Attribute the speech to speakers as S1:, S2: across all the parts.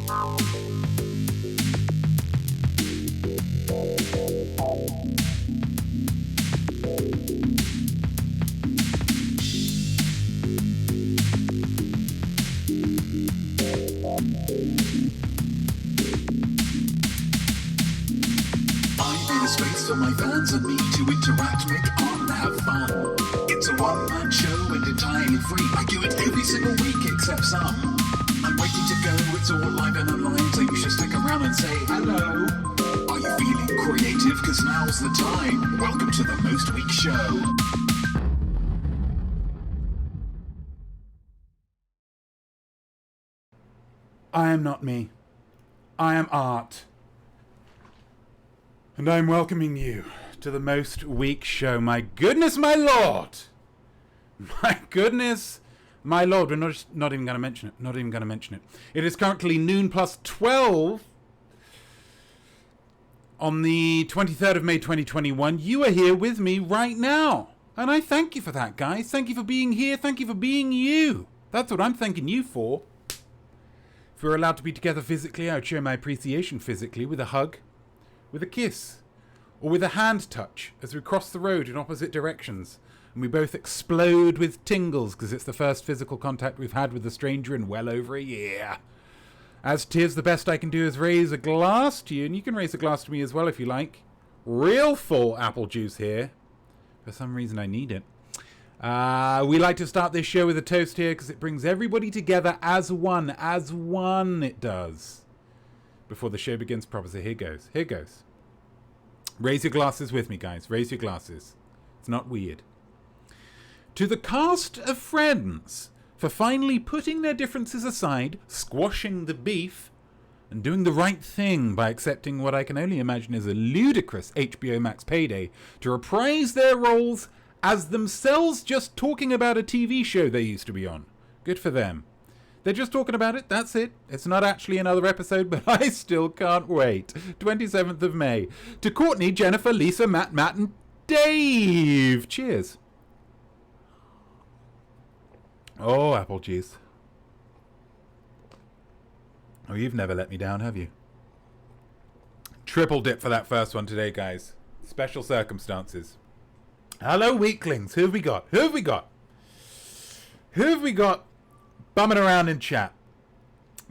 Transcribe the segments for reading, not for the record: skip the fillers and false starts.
S1: For my fans and me to interact, make art and have fun. It's a one-man show and entirely free. I do it every single week except some. I'm waiting to go, it's all live and online, so you should stick around and say hello. Are you feeling creative? Cause now's the time. Welcome to the Most Week Show.
S2: I am not me. I am art. And I'm welcoming you to the Most Week Show. My goodness, my lord! My goodness, my lord. We're not even going to mention it. Not even going to mention it. It is currently noon plus 12 on the 23rd of May 2021. You are here with me right now. And I thank you for that, guys. Thank you for being here. Thank you for being you. That's what I'm thanking you for. If we were allowed to be together physically, I would show my appreciation physically with a hug, with a kiss, or with a hand touch as we cross the road in opposite directions and we both explode with tingles because it's the first physical contact we've had with a stranger in well over a year. As 'tis, the best I can do is raise a glass to you, and you can raise a glass to me as well if you like. Real full apple juice here. For some reason I need it. We like to start this show with a toast here because it brings everybody together as one it does. Before the show begins proper, so here goes. Here goes. Raise your glasses with me, guys. Raise your glasses. It's not weird. To the cast of Friends for finally putting their differences aside, squashing the beef, and doing the right thing by accepting what I can only imagine is a ludicrous HBO Max payday to reprise their roles as themselves just talking about a TV show they used to be on. Good for them. They're just talking about it, that's it. It's not actually another episode, but I still can't wait. 27th of May. To Courtney, Jennifer, Lisa, Matt, and Dave. Cheers. Oh, apple juice. Oh, you've never let me down, have you? Triple dip for that first one today, guys. Special circumstances. Hello, weaklings. Who have we got? Who have we got? Who have we got? Bumming around in chat.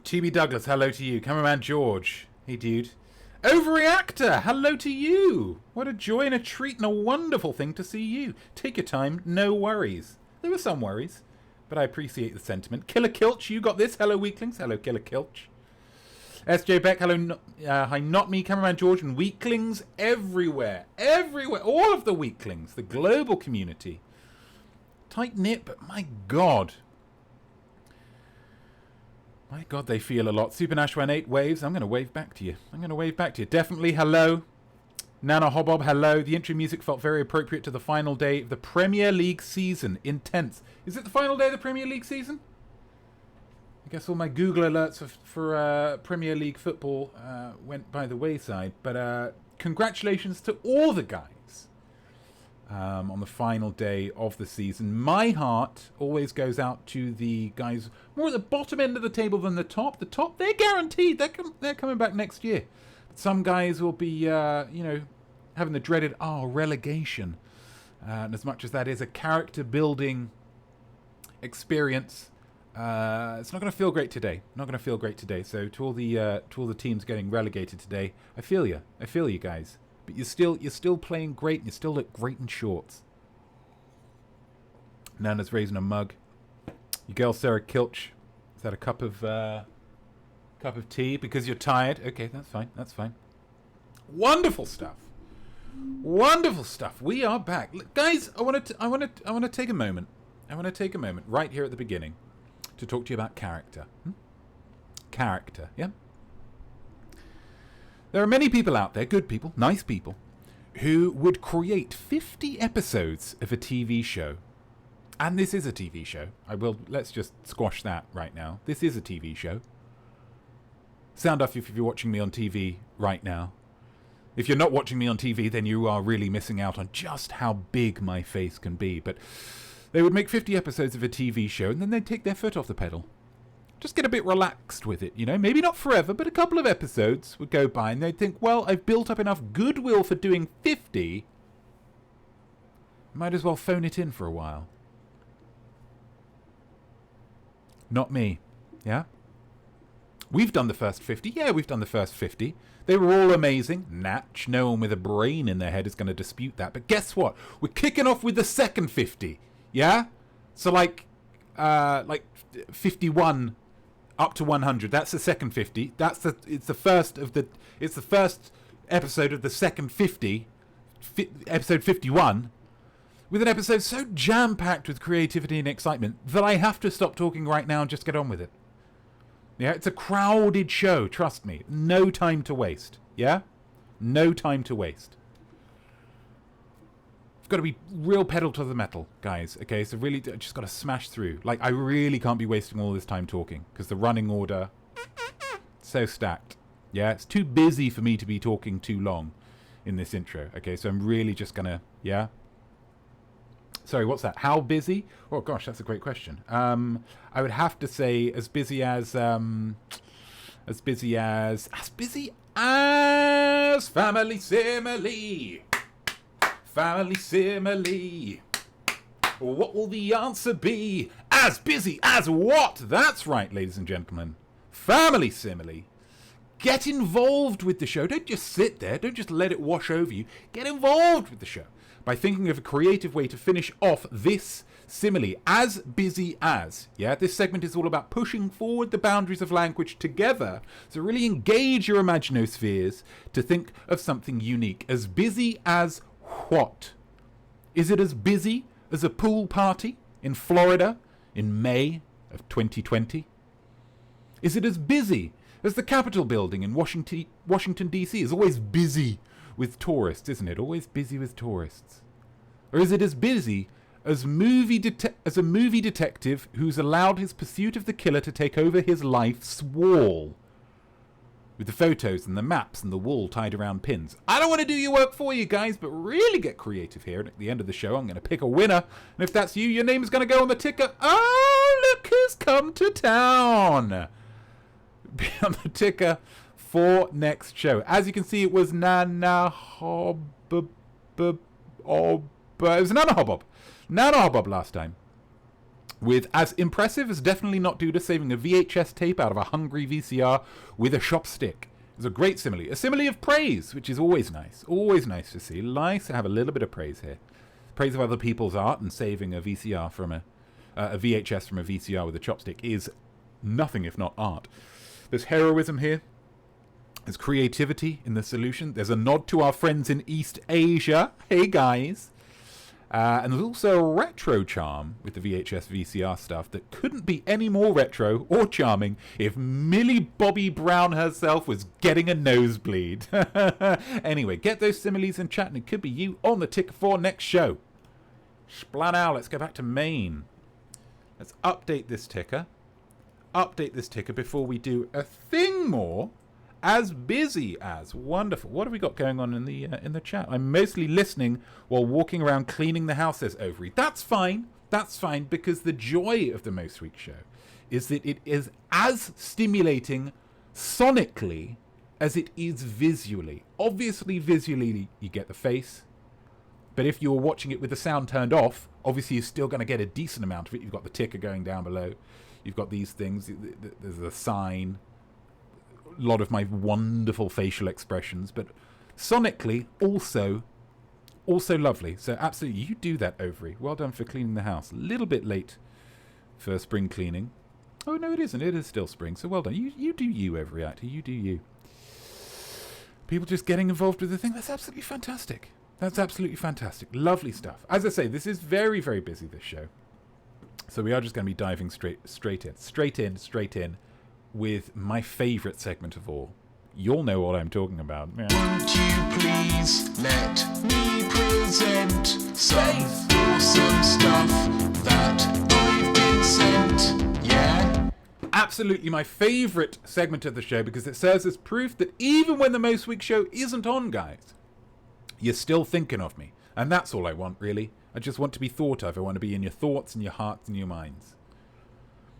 S2: TB Douglas, hello to you. Cameraman George, hey dude. Overreactor, hello to you. What a joy and a treat and a wonderful thing to see you. Take your time, no worries. There were some worries, but I appreciate the sentiment. Killer Kilch, you got this. Hello, weaklings. Hello, Killer Kilch. SJ Beck, hello. Hi, not me, Cameraman George, and weaklings everywhere. Everywhere. All of the weaklings. The global community. Tight knit, but my God. My God, they feel a lot. Super Nash 18 waves. I'm going to wave back to you. Definitely hello. Nana Hobob, hello. The intro music felt very appropriate to the final day of the Premier League season. Intense. Is it the final day of the Premier League season? I guess all my Google alerts for Premier League football went by the wayside. But congratulations to all the guys on the final day of the season. My heart always goes out to the guys more at the bottom end of the table than the top. The top, they're guaranteed. They're coming back next year. But some guys will be, having the dreaded, relegation. And as much as that is a character-building experience, it's not going to feel great today. So to all the teams getting relegated today, I feel you guys. But you're still playing great, and you still look great in shorts. Nana's raising a mug. Your girl Sarah Kilch, is that a cup of tea because you're tired? Okay, that's fine. Wonderful stuff. We are back, look, guys. I want to take a moment. Right here at the beginning to talk to you about character. Character, yeah. There are many people out there, good people, nice people, who would create 50 episodes of a TV show. And this is a TV show. Let's just squash that right now. This is a TV show. Sound off if you're watching me on TV right now. If you're not watching me on TV, then you are really missing out on just how big my face can be. But they would make 50 episodes of a TV show, and then they'd take their foot off the pedal. just get a bit relaxed with it, you know? Maybe not forever, but a couple of episodes would go by and they'd think, well, I've built up enough goodwill for doing 50. Might as well phone it in for a while. Not me. Yeah? We've done the first 50. Yeah, we've done the first 50. They were all amazing. Natch, no one with a brain in their head is going to dispute that. But guess what? We're kicking off with the second 50. Yeah? So like 51 up to 100. That's the second 50. It's the first episode of the second 50. Episode 51. With an episode so jam-packed with creativity and excitement that I have to stop talking right now and just get on with it. Yeah, it's a crowded show, trust me. No time to waste, yeah? No time to waste. I've got to be real pedal to the metal, guys, okay? So really, I just got to smash through. Like, I really can't be wasting all this time talking, because the running order, so stacked. Yeah, it's too busy for me to be talking too long in this intro, okay? So I'm really just going to, yeah? Sorry, what's that? How busy? Oh gosh, that's a great question. I would have to say as busy as family simile. Family simile. What will the answer be? As busy as what? That's right, ladies and gentlemen. Family simile. Get involved with the show. Don't just sit there. Don't just let it wash over you. Get involved with the show by thinking of a creative way to finish off this simile. As busy as. Yeah, this segment is all about pushing forward the boundaries of language together. So really engage your imaginospheres to think of something unique. As busy as what? Is it as busy as a pool party in Florida in May of 2020? Is it as busy as the Capitol building in Washington, D.C. is always busy with tourists, isn't it? Always busy with tourists. Or is it as busy as a movie detective who's allowed his pursuit of the killer to take over his life's wall? With the photos and the maps and the wall tied around pins. I don't want to do your work for you guys, but really get creative here. And at the end of the show, I'm going to pick a winner. And if that's you, your name is going to go on the ticker. Oh, look who's come to town. Be on the ticker for next show. As you can see, it was Nana Hobbob. It was Nana Hobbob. Nana Hobbob last time. With as impressive as Definitely Not Duda saving a VHS tape out of a hungry VCR with a chopstick. It was a great simile. A simile of praise, which is always nice. Always nice to see. Nice to have a little bit of praise here. Praise of other people's art and saving a VCR from a VHS from a VCR with a chopstick is nothing if not art. There's heroism here. There's creativity in the solution. There's a nod to our friends in East Asia. Hey, guys. And there's also a retro charm with the VHS VCR stuff that couldn't be any more retro or charming if Millie Bobby Brown herself was getting a nosebleed. Anyway, get those similes in chat and it could be you on the ticker for next show. Splanau, let's go back to Maine. Let's update this ticker. Update this ticker before we do a thing more. As busy as. Wonderful. What have we got going on in the chat? I'm mostly listening while walking around cleaning the house, says Overy. That's fine. That's fine, because the joy of the Most Week show is that it is as stimulating sonically as it is visually. Obviously, visually, you get the face. But if you're watching it with the sound turned off, obviously you're still going to get a decent amount of it. You've got the ticker going down below. You've got these things. There's a sign. A lot of my wonderful facial expressions, but sonically also lovely. So absolutely, you do that, Overy. Well done for cleaning the house. A little bit late for spring cleaning. Oh no, it isn't. It is still spring. So well done. You do you, Overy actor. You do you. People just getting involved with the thing. That's absolutely fantastic. That's absolutely fantastic. Lovely stuff. As I say, this is very, very busy, this show. So we are just going to be diving straight in. With my favourite segment of all. You'll know what I'm talking about. Yeah.
S1: Won't you please let me present some awesome stuff that I've been sent? Yeah?
S2: Absolutely my favourite segment of the show because it serves as proof that even when the Most Week show isn't on, guys, you're still thinking of me. And that's all I want, really. I just want to be thought of. I want to be in your thoughts and your hearts and your minds.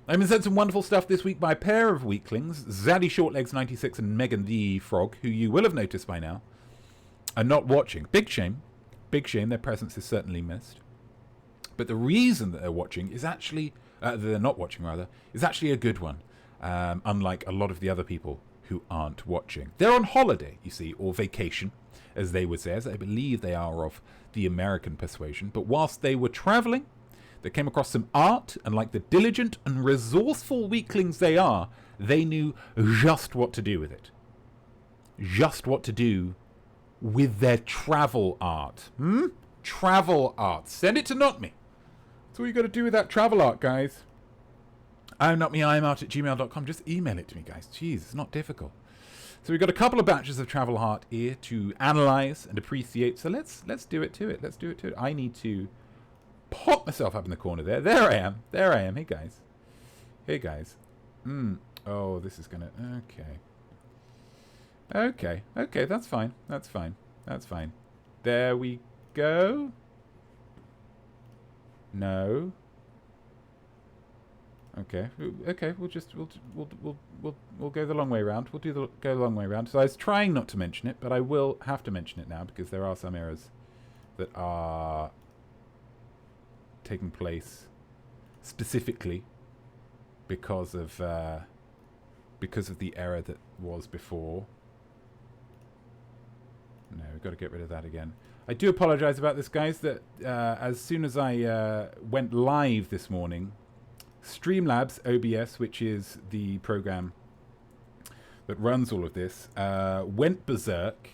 S2: I've been sent some wonderful stuff this week by a pair of weaklings, Zaddy Shortlegs96 and Megan the Frog, who you will have noticed by now are not watching. Big shame. Big shame. Their presence is certainly missed. But the reason that they're watching is actually, they're not watching rather, is actually a good one. Unlike a lot of the other people who aren't watching. They're on holiday, you see, or vacation, as they would say, as I believe they are of the American persuasion. But whilst they were travelling, they came across some art, and like the diligent and resourceful weaklings they are, they knew just what to do with it. Just what to do with their travel art. Travel art. Send it to Not Me. That's all you got to do with that travel art, guys. I'm notmeimart@gmail.com. Just email it to me, guys. Jeez, it's not difficult. So we've got a couple of batches of travel art here to analyze and appreciate. So let's do it to it. Let's do it to it. I need to pop myself up in the corner there. There I am. There I am. Hey, guys. Hey, guys. Oh, this is gonna... Okay. Okay, that's fine. That's fine. That's fine. There we go. No. Okay. Okay. We'll go the long way around. Go the long way around. So I was trying not to mention it, but I will have to mention it now because there are some errors that are taking place specifically because of the error that was before. No, we've got to get rid of that again. I do apologize about this, guys, that as soon as I went live this morning, Streamlabs OBS, which is the program that runs all of this, went berserk,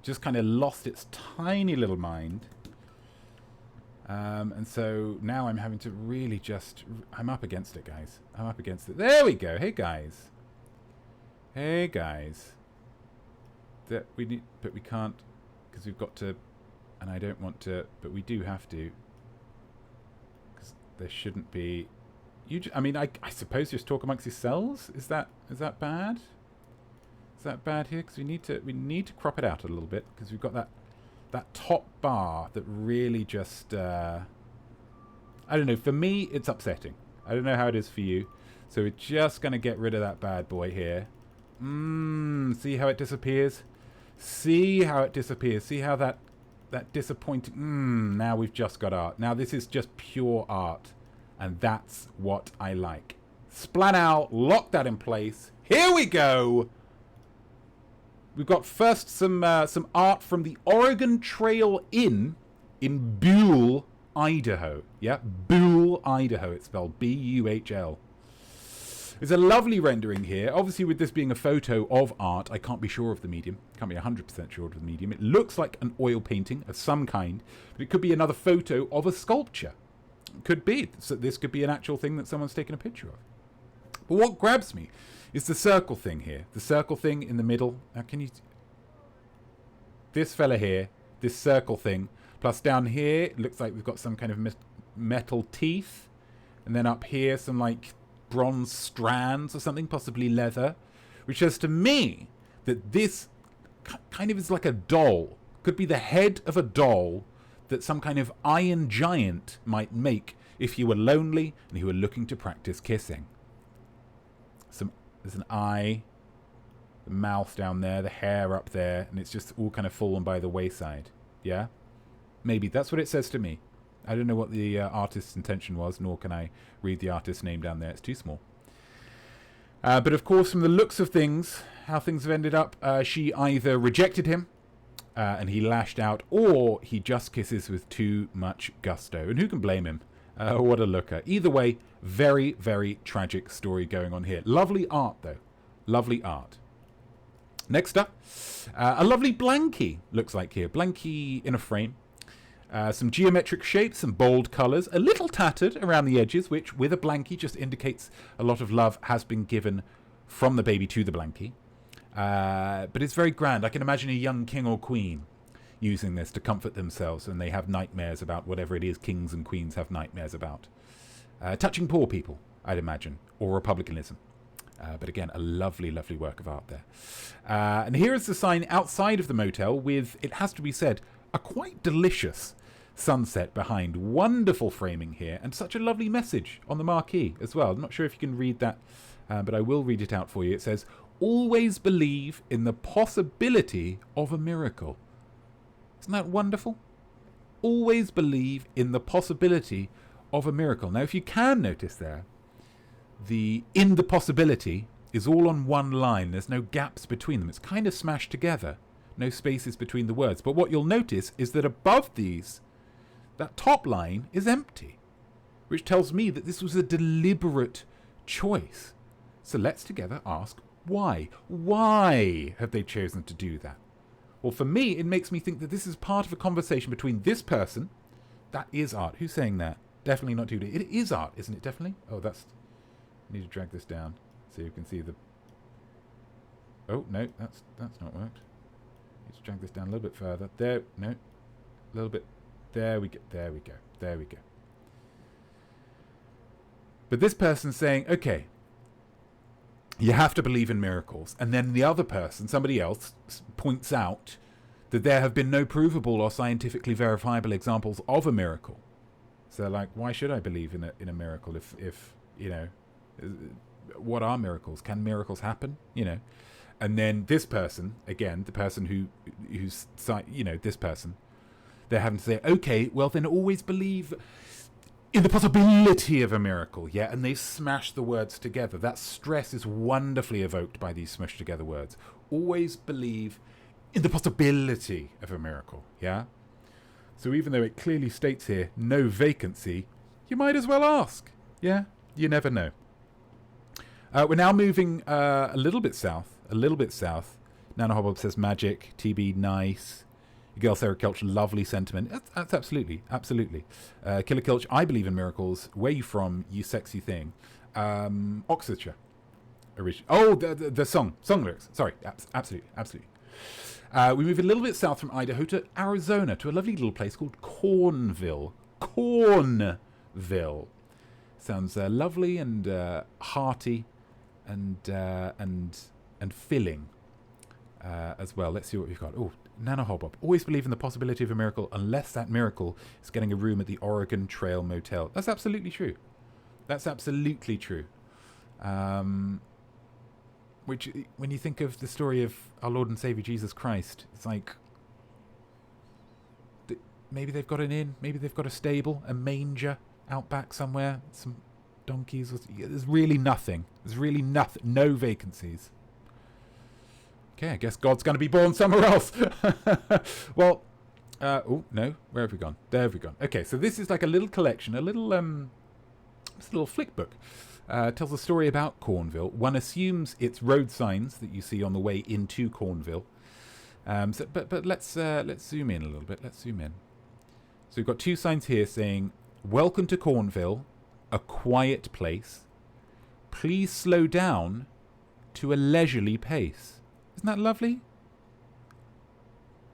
S2: just kind of lost its tiny little mind. And so now I'm having to really just... I'm up against it, guys. I'm up against it. There we go. Hey, guys. Hey, guys. That we need, but we can't, because we've got to, and I don't want to, but we do have to, because there shouldn't be... I mean, I suppose just talk amongst yourselves. Is that bad? Is that bad here? Because we need to crop it out a little bit because we've got that top bar that really just I don't know. For me, it's upsetting. I don't know how it is for you. So we're just gonna get rid of that bad boy here. See how it disappears. See how it disappears. See how that disappointing. Now we've just got art. Now this is just pure art. And that's what I like. Splat out, lock that in place. Here we go. We've got first some art from the Oregon Trail Inn in Buhl, Idaho. Yeah, Buhl, Idaho. It's spelled B-U-H-L. There's a lovely rendering here. Obviously, with this being a photo of art, I can't be sure of the medium. Can't be 100% sure of the medium. It looks like an oil painting of some kind, but it could be another photo of a sculpture. Could be. So this could be an actual thing that someone's taken a picture of. But what grabs me is the circle thing here. The circle thing in the middle. Now, can you... This fella here. This circle thing. Plus down here, it looks like we've got some kind of metal teeth. And then up here, some like bronze strands or something, possibly leather. Which says to me that this kind of is like a doll. Could be the head of a doll that some kind of iron giant might make if you were lonely and you were looking to practice kissing. There's an eye, the mouth down there, the hair up there, and it's just all kind of fallen by the wayside. Yeah? Maybe. That's what it says to me. I don't know what the artist's intention was, nor can I read the artist's name down there. It's too small. But of course, from the looks of things, how things have ended up, she either rejected him, and he lashed out, or he just kisses with too much gusto. And who can blame him? What a looker. Either way, very, very tragic story going on here. Lovely art, though. Lovely art. Next up, a lovely blankie, looks like here. Blankie in a frame. Some geometric shapes, some bold colours, a little tattered around the edges, which, with a blankie, just indicates a lot of love has been given from the baby to the blankie. But it's very grand. I can imagine a young king or queen using this to comfort themselves when they have nightmares about whatever it is kings and queens have nightmares about. Touching poor people, I'd imagine, or republicanism. But again, a lovely, lovely work of art there. And here is the sign outside of the motel with, it has to be said, a quite delicious sunset behind. Wonderful framing here, and such a lovely message on the marquee as well. I'm not sure if you can read that, but I will read it out for you. It says, "Always believe in the possibility of a miracle." Isn't that wonderful? Always believe in the possibility of a miracle. Now, if you can notice there, the "in the possibility" is all on one line. There's no gaps between them. It's kind of smashed together. No spaces between the words. But what you'll notice is that above these, that top line is empty, which tells me that this was a deliberate choice. So let's together ask why. Why have they chosen to do that? Well, for me, it makes me think that this is part of a conversation between this person. That is art. Who's saying that? Definitely not 2D. It is art, isn't it? Definitely. Oh, that's... I need to drag this down so you can see the... Oh, no, that's not worked. Let's drag this down a little bit further. There, no. A little bit. There we go. There we go. There we go. But this person's saying, okay, you have to believe in miracles. And then the other person, somebody else, points out that there have been no provable or scientifically verifiable examples of a miracle. So, like, why should I believe in a miracle if you know, what are miracles? Can miracles happen? You know. And then this person, again, the person who's, you know, this person, they're having to say, okay, well, then always believe in the possibility of a miracle, yeah? And they smash the words together. That stress is wonderfully evoked by these smushed together words. Always believe in the possibility of a miracle, yeah? So even though it clearly states here, no vacancy, you might as well ask, yeah? You never know. We're now moving a little bit south. Nana Hobbob says magic, TB nice. Girl Sarah Kelch, lovely sentiment. That's absolutely. Killer Kelch, I believe in miracles. Where you from, you sexy thing? Oxfordshire. Oh, the song lyrics. Sorry, absolutely. We move a little bit south from Idaho to Arizona, to a lovely little place called Cornville. Cornville. Sounds lovely and hearty and filling as well. Let's see what we've got. Oh, Nana Hobbob. Always believe in the possibility of a miracle unless that miracle is getting a room at the Oregon Trail Motel. That's absolutely true. Which, when you think of the story of our Lord and Savior Jesus Christ, it's like maybe they've got an inn, maybe they've got a stable, a manger out back somewhere, some donkeys. There's really nothing. No vacancies. Okay, I guess God's going to be born somewhere else. Well, oh no, where have we gone? There have we gone. Okay, so this is like a little collection, a little flick book. Tells a story about Cornville. One assumes it's road signs that you see on the way into Cornville. But let's zoom in a little bit. So we've got two signs here saying, "Welcome to Cornville, a quiet place. Please slow down to a leisurely pace." Isn't that lovely?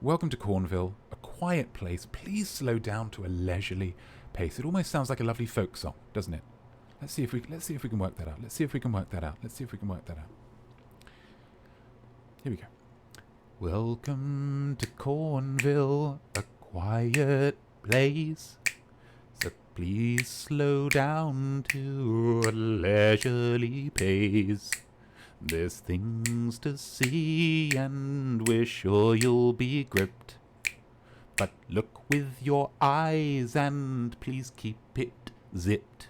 S2: Welcome to Cornville, a quiet place. Please slow down to a leisurely pace. It almost sounds like a lovely folk song, doesn't it? Let's see if we can work that out. Here we go. Welcome to Cornville, a quiet place. So please slow down to a leisurely pace. There's things to see and we're sure you'll be gripped. But look with your eyes and please keep it zipped.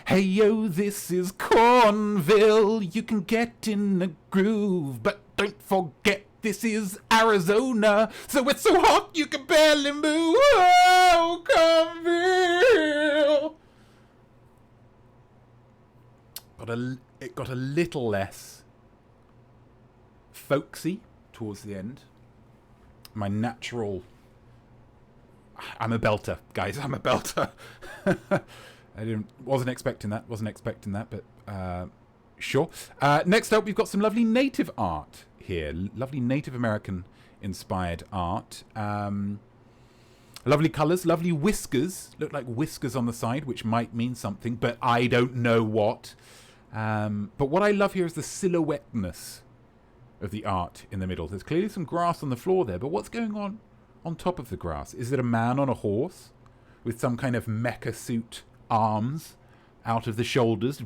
S2: Hey yo, this is Cornville, you can get in the groove, but don't forget this is Arizona, so it's so hot you can barely move. Oh, Cornville! It got a little less folksy towards the end. My natural... I'm a belter, guys, I'm a belter. Wasn't expecting that, but sure. Next up, we've got some lovely native art here. Lovely Native American inspired art. Lovely colours, lovely whiskers. Look like whiskers on the side, which might mean something, but I don't know what. But what I love here is the silhouetteness of the art in the middle. There's clearly some grass on the floor there, but what's going on on top of the grass? Is it a man on a horse with some kind of mecha suit arms out of the shoulders?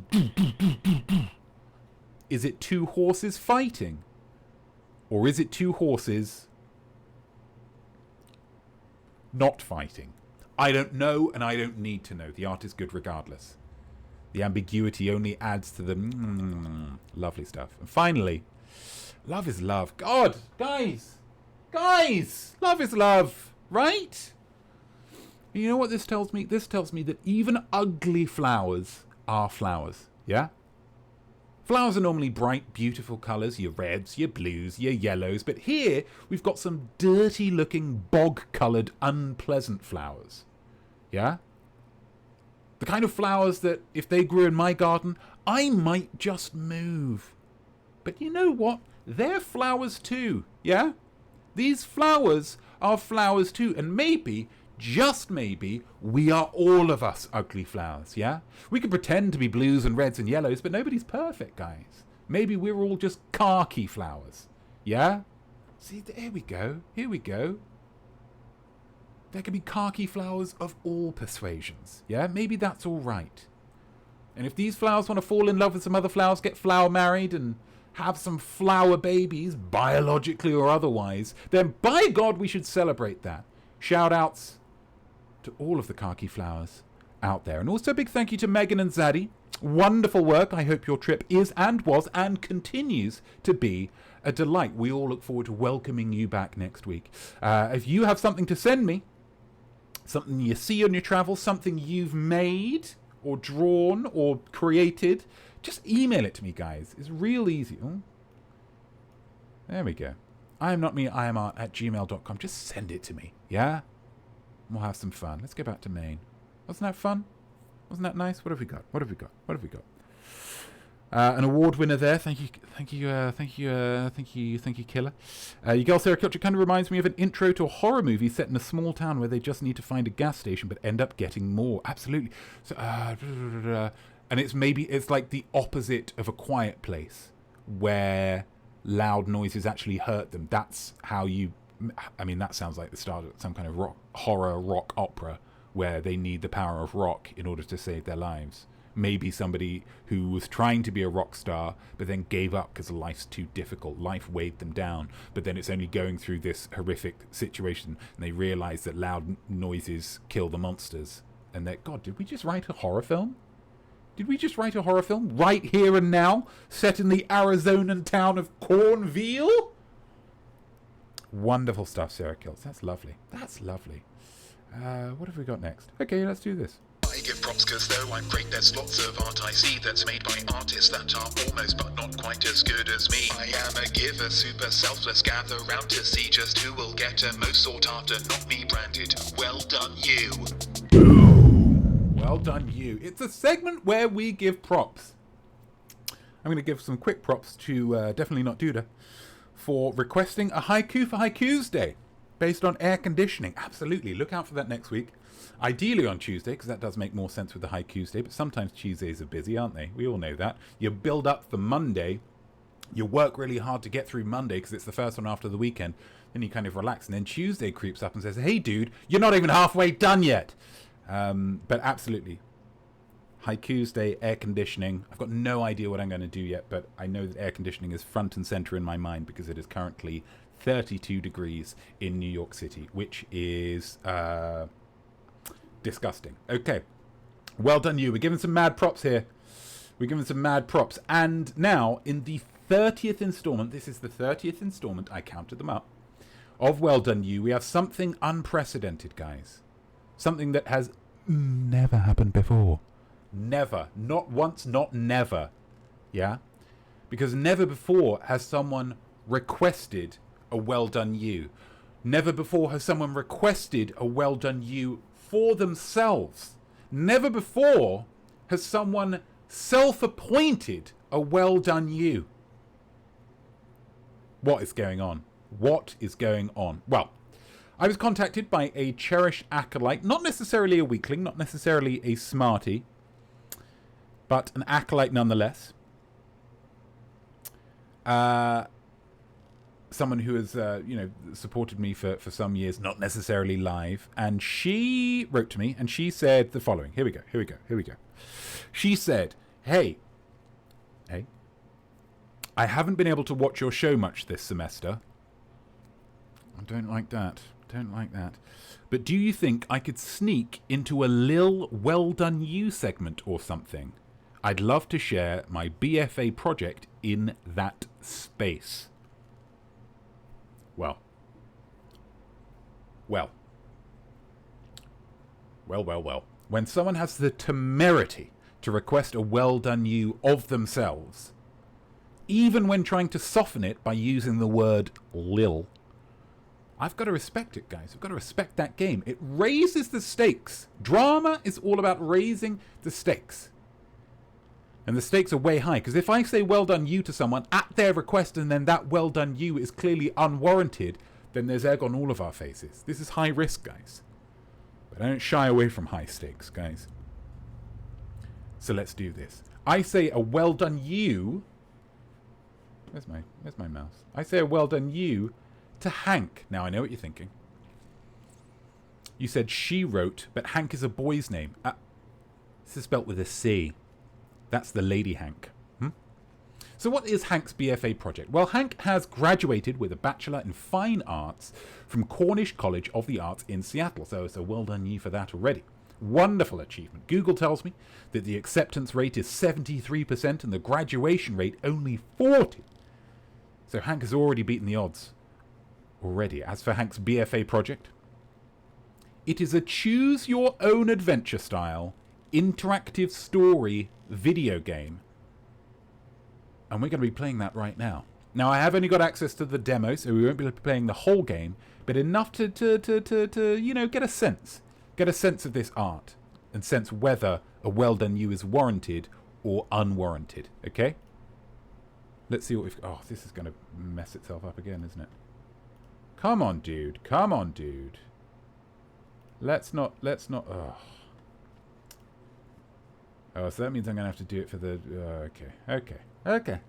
S2: Is it two horses fighting? Or is it two horses not fighting? I don't know, and I don't need to know. The art is good regardless. The ambiguity only adds to the lovely stuff. And finally, love is love. God, guys, love is love, right? You know what this tells me? This tells me that even ugly flowers are flowers, yeah? Flowers are normally bright, beautiful colours, your reds, your blues, your yellows, but here we've got some dirty-looking, bog-coloured, unpleasant flowers, yeah? The kind of flowers that, if they grew in my garden, I might just move. But you know what? They're flowers too, yeah? These flowers are flowers too, and maybe, just maybe, we are all of us ugly flowers, yeah? We can pretend to be blues and reds and yellows, but nobody's perfect, guys. Maybe we're all just khaki flowers, yeah? See, here we go, here we go. There can be khaki flowers of all persuasions, yeah? Maybe that's all right. And if these flowers want to fall in love with some other flowers, get flower married and have some flower babies, biologically or otherwise, then by God, we should celebrate that. Shout outs to all of the khaki flowers out there. And also a big thank you to Megan and Zaddy. Wonderful work. I hope your trip is and was and continues to be a delight. We all look forward to welcoming you back next week. If you have something to send me, something you see on your travels, something you've made or drawn or created, just email it to me, guys. It's real easy. Oh, there we go. I am not me, I am art at gmail.com. Just send it to me, yeah? We'll have some fun. Let's go back to Maine. Wasn't that fun? Wasn't that nice? What have we got? What have we got? What have we got? An award winner there. Thank you, Killer. Your girl Sarah Kilcher kind of reminds me of an intro to a horror movie set in a small town where they just need to find a gas station but end up getting more. Absolutely. So, and it's like the opposite of A Quiet Place, where loud noises actually hurt them. That's how you. I mean, that sounds like the start of some kind of horror rock opera where they need the power of rock in order to save their lives. Maybe somebody who was trying to be a rock star but then gave up because life's too difficult. Life weighed them down, but then it's only going through this horrific situation and they realize that loud noises kill the monsters. And that, God, did we just write a horror film? Did we just write a horror film right here and now, set in the Arizonan town of Cornville? Wonderful stuff, Sarah Kills. That's lovely. That's lovely. What have we got next? Okay, let's do this.
S1: I give props cause though I'm great, there's lots of art I see that's made by artists that are almost but not quite as good as me. I am a giver, super selfless, gather round to see just who will get a most sought after, not me branded. Well done you.
S2: Well done you. It's a segment where we give props. I'm going to give some quick props to Definitely Not Duda for requesting a haiku for Haikus Day based on air conditioning. Absolutely. Look out for that next week. Ideally on Tuesday, because that does make more sense with the Haikus Day, but sometimes Tuesdays are busy, aren't they? We all know that. You build up for Monday, you work really hard to get through Monday because it's the first one after the weekend, then you kind of relax, and then Tuesday creeps up and says, hey dude, you're not even halfway done yet. But absolutely. Haikus Day, air conditioning. I've got no idea what I'm going to do yet, but I know that air conditioning is front and center in my mind because it is currently 32 degrees in New York City, which is disgusting. Okay. Well done you. We're giving some mad props here. We're giving some mad props. And now, in the 30th installment, this is the 30th installment, I counted them up, of Well Done You, we have something unprecedented, guys. Something that has never happened before. Never. Not once, not never. Yeah? Because never before has someone requested a Well Done You. Never before has someone requested a Well Done You for themselves. Never before has someone self-appointed a Well Done You. What is going on? What is going on? Well, I was contacted by a cherished acolyte, not necessarily a weakling, not necessarily a smarty, but an acolyte nonetheless, someone who has, supported me for some years, not necessarily live. And she wrote to me and she said the following. Here we go. She said, hey, I haven't been able to watch your show much this semester. I don't like that. But do you think I could sneak into a Lil Well Done You segment or something? I'd love to share my Bfa project in that space. Well. When someone has the temerity to request a well done you of themselves, even when trying to soften it by using the word lil, I've got to respect it, guys. I've got to respect that game. It raises the stakes. Drama is all about raising the stakes. And the stakes are way high. Because if I say well done you to someone at their request and then that well done you is clearly unwarranted, then there's egg on all of our faces. This is high risk, guys. But I don't shy away from high stakes, guys. So let's do this. I say a well done you. Where's my mouse? I say a well done you to Hank. Now I know what you're thinking. You said she wrote, but Hank is a boy's name. This is spelt with a C. That's the lady Hank. So what is Hank's Bfa project? Well, Hank has graduated with a Bachelor in Fine Arts from Cornish College of the Arts in Seattle. So well done you for that already. Wonderful achievement. Google tells me that the acceptance rate is 73% and the graduation rate only 40%. So Hank has already beaten the odds. Already. As for Hank's Bfa project, it is a choose-your-own-adventure style interactive story video game. And we're going to be playing that right now. Now, I have only got access to the demo, so we won't be playing the whole game, but enough to get a sense. Get a sense of this art and sense whether a well done you is warranted or unwarranted. Okay? Let's see what we've... Oh, this is going to mess itself up again, isn't it? Come on, dude. Let's not... Oh. Oh, so that means I'm going to have to do it for the... Okay. What can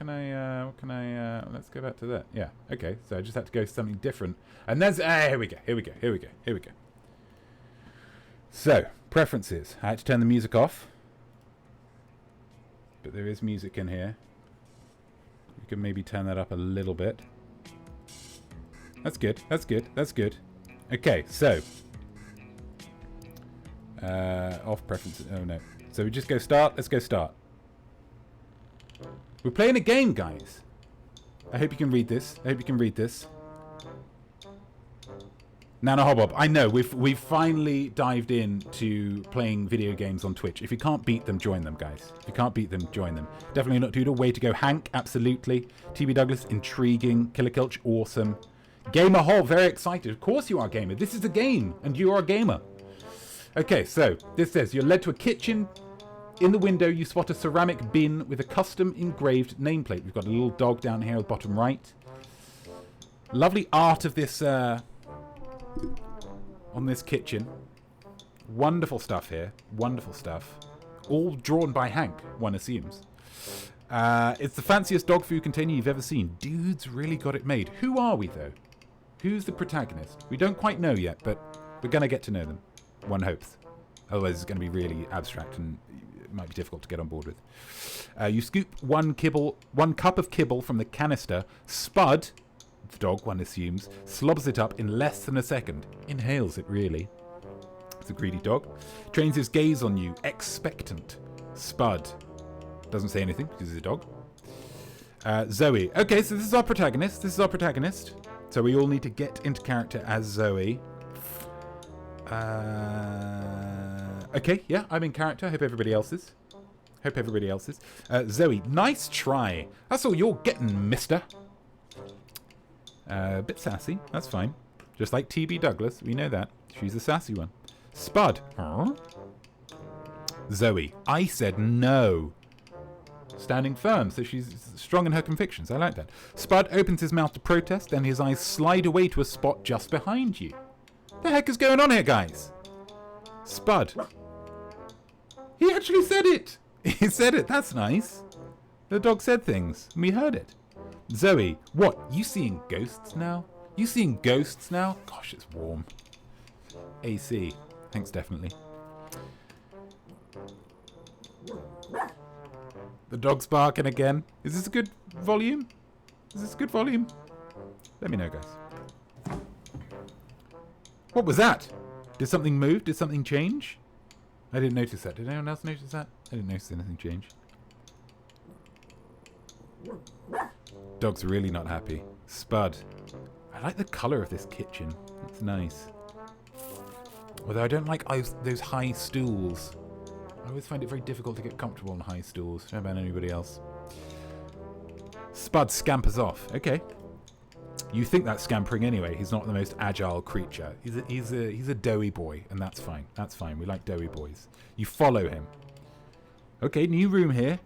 S2: I... Let's go back to that. Yeah, okay. So I just had to go something different. And there's... Here we go. So, preferences. I had to turn the music off. But there is music in here. You can maybe turn that up a little bit. That's good. Okay, so... off preferences. Oh, no. So we just go start. Let's go start. We're playing a game, guys. I hope you can read this. Nana Hobbob, I know, we've finally dived into playing video games on Twitch. If you can't beat them, join them, guys. If you can't beat them, join them. Definitely not Doodle. Way to go. Hank, absolutely. TB Douglas, intriguing. Killer Kilch, awesome. Gamer Hall, very excited. Of course you are, gamer. This is a game, and you are a gamer. Okay, so this says, you're led to a kitchen. In the window, you spot a ceramic bin with a custom engraved nameplate. We've got a little dog down here at the bottom right. Lovely art of this... on this kitchen. Wonderful stuff here. Wonderful stuff. All drawn by Hank, one assumes. It's the fanciest dog food container you've ever seen. Dude's really got it made. Who are we, though? Who's the protagonist? We don't quite know yet, but we're going to get to know them. One hopes. Otherwise, it's going to be really abstract and it might be difficult to get on board with. You scoop one cup of kibble from the canister. Spud... the dog, one assumes, slobs it up in less than a second. Inhales it, really. It's a greedy dog. Trains his gaze on you, expectant. Spud. Doesn't say anything, because he's a dog. Zoe. Okay, so this is our protagonist. So we all need to get into character as Zoe. Okay, yeah, I'm in character. Hope everybody else is. Zoe, nice try. That's all you're getting, mister. A bit sassy, that's fine. Just like TB Douglas, we know that. She's a sassy one. Spud. Huh? Zoe, I said no. Standing firm, so she's strong in her convictions. I like that. Spud opens his mouth to protest, then his eyes slide away to a spot just behind you. The heck is going on here, guys? Spud. He actually said it. He said it. That's nice. The dog said things, and we heard it. Zoe, what? You seeing ghosts now? You seeing ghosts now? Gosh, it's warm. AC. Thanks, definitely. The dog's barking again. Is this a good volume? Is this a good volume? Let me know, guys. What was that? Did something move? Did something change? I didn't notice that. Did anyone else notice that? I didn't notice anything change. Dog's really not happy. Spud. I like the colour of this kitchen. It's nice. Although I don't like those high stools. I always find it very difficult to get comfortable on high stools. I don't know about anybody else. Spud scampers off. Okay. You think that's scampering anyway. He's not the most agile creature. He's a doughy boy, and that's fine. That's fine. We like doughy boys. You follow him. Okay, new room here.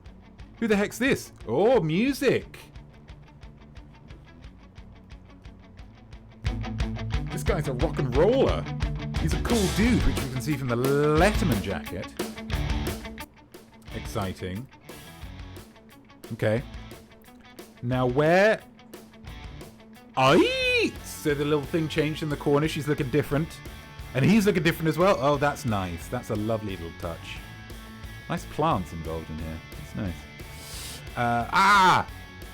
S2: Who the heck's this? Oh, music. This guy's a rock and roller. He's a cool dude, which we can see from the Letterman jacket. Exciting. Okay. Now where... Aye! So the little thing changed in the corner. She's looking different. And he's looking different as well. Oh, that's nice. That's a lovely little touch. Nice plants involved in here. That's nice.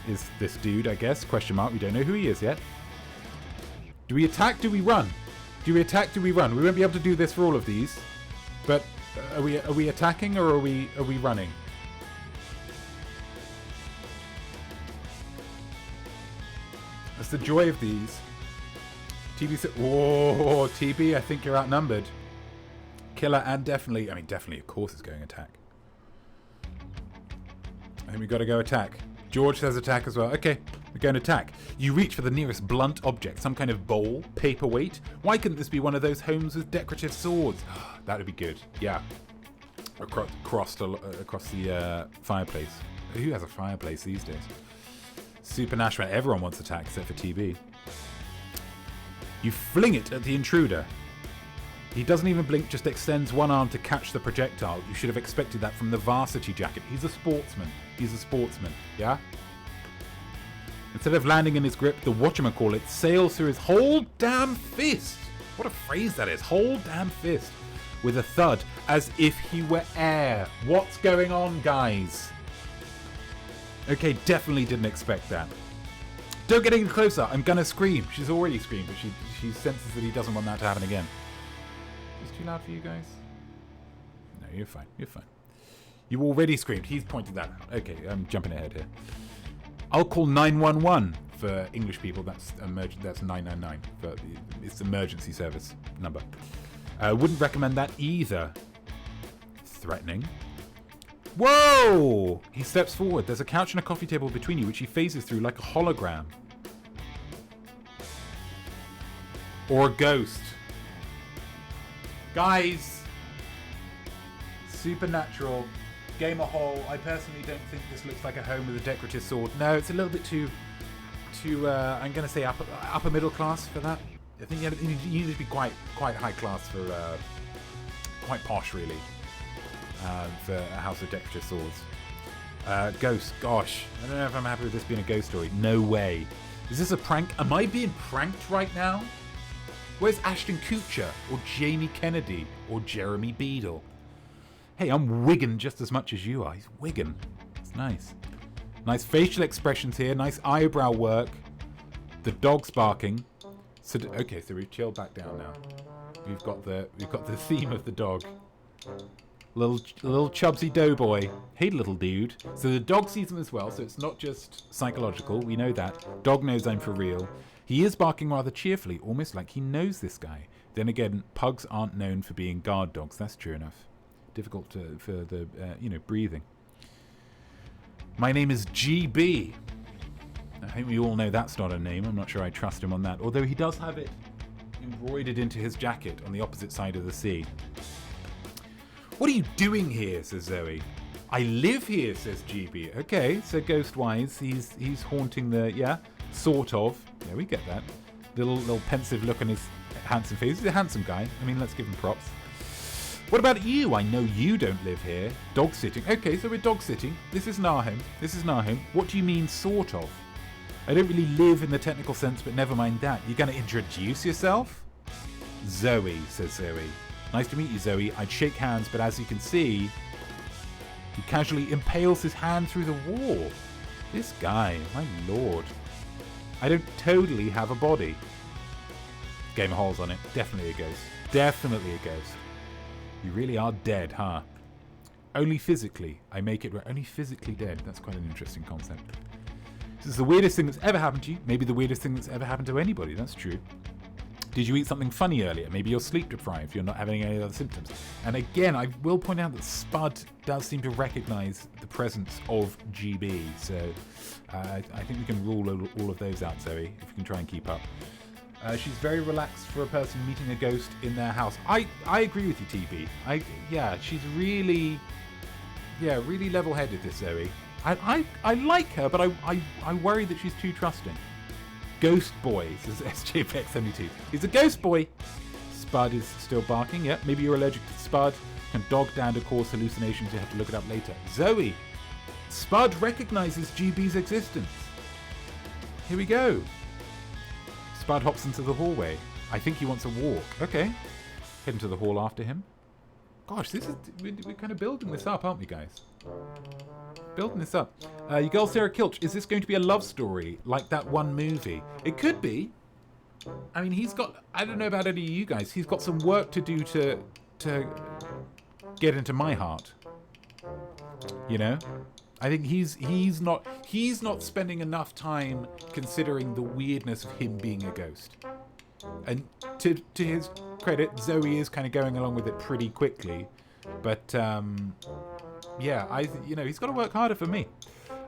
S2: Is this dude, I guess? Question mark. We don't know who he is yet. Do we attack? Do we run? Do we attack? Do we run? We won't be able to do this for all of these. But are we attacking or are we running? That's the joy of these. TB said, whoa, TB, I think you're outnumbered. Killer and definitely, of course it's going attack. I think we've got to go attack. George says attack as well. Okay, we're going to attack. You reach for the nearest blunt object, some kind of bowl, paperweight. Why couldn't this be one of those homes with decorative swords? That would be good. Yeah. Across the fireplace. Who has a fireplace these days? Supernatural. Everyone wants attack except for TB. You fling it at the intruder. He doesn't even blink, just extends one arm to catch the projectile. You should have expected that from the varsity jacket. He's a sportsman. He's a sportsman, yeah? Instead of landing in his grip, the whatchamacallit sails through his whole damn fist. What a phrase that is. Whole damn fist. With a thud, as if he were air. What's going on, guys? Okay, definitely didn't expect that. Don't get any closer. I'm gonna scream. She's already screamed, but she senses that he doesn't want that to happen again. Is it too loud for you guys? No, you're fine. You're fine. You already screamed. He's pointed that out. Okay, I'm jumping ahead here. I'll call 911 for English people. That's 999. But it's emergency service number. Wouldn't recommend that either. Threatening. Whoa! He steps forward. There's a couch and a coffee table between you, which he phases through like a hologram. Or a ghost. Guys! Supernatural. Gamer hole. I personally don't think this looks like a home with a decorative sword. No, it's a little bit too I'm going to say upper middle class for that. I think you need to be quite high class for... quite posh, really. For a house of decorative swords. Ghost. Gosh. I don't know if I'm happy with this being a ghost story. No way. Is this a prank? Am I being pranked right now? Where's Ashton Kutcher? Or Jamie Kennedy? Or Jeremy Beadle? Hey, I'm wigging just as much as you are. He's wigging. It's nice. Nice facial expressions here. Nice eyebrow work. The dog's barking. So okay, so we've chilled back down now. We've got the theme of the dog. Little chubsy doughboy. Hey, little dude. So the dog sees him as well, so it's not just psychological. We know that. Dog knows I'm for real. He is barking rather cheerfully, almost like he knows this guy. Then again, pugs aren't known for being guard dogs. That's true enough. Difficult for the, breathing. My name is GB. I think we all know that's not a name. I'm not sure I trust him on that. Although he does have it embroidered into his jacket on the opposite side of the sea. What are you doing here, says Zoe. I live here, says GB. Okay, so ghost-wise, he's haunting the, yeah, sort of. Yeah, we get that. Little pensive look on his handsome face. He's a handsome guy. I mean, let's give him props. What about you? I know you don't live here. Dog sitting. Okay, so we're dog sitting. This isn't our home. This isn't our home. What do you mean, sort of? I don't really live in the technical sense, but never mind that. You're going to introduce yourself? Zoe, says Zoe. Nice to meet you, Zoe. I'd shake hands, but as you can see, he casually impales his hand through the wall. This guy, my lord. I don't totally have a body. Game of holes on it. Definitely a ghost. Definitely a ghost. You really are dead, huh? Only physically. I make it right. Only physically dead. That's quite an interesting concept. This is the weirdest thing that's ever happened to you. Maybe the weirdest thing that's ever happened to anybody. That's true. Did you eat something funny earlier? Maybe you're sleep deprived. You're not having any other symptoms. And again, I will point out that Spud does seem to recognize the presence of GB. So I think we can rule all of those out, Zoe, if you can try and keep up. She's very relaxed for a person meeting a ghost in their house. I agree with you, TB. She's really level-headed, this Zoe. I like her, but I worry that she's too trusting. Ghost boy, says SJPX72. He's a ghost boy. Spud is still barking. Yep, maybe you're allergic to Spud. Can dog dander cause hallucinations? You have to look it up later. Zoe, Spud recognizes GB's existence. Here we go. Spud hops into the hallway. I think he wants a walk. Okay. Head into the hall after him. Gosh, we're kind of building this up, aren't we, guys? Building this up. You girl Sarah Kilch, is this going to be a love story like that one movie? It could be. I mean, I don't know about any of you guys, he's got some work to do to get into my heart. You know? I think he's not spending enough time considering the weirdness of him being a ghost. And to his credit, Zoe is kind of going along with it pretty quickly. But he's got to work harder for me.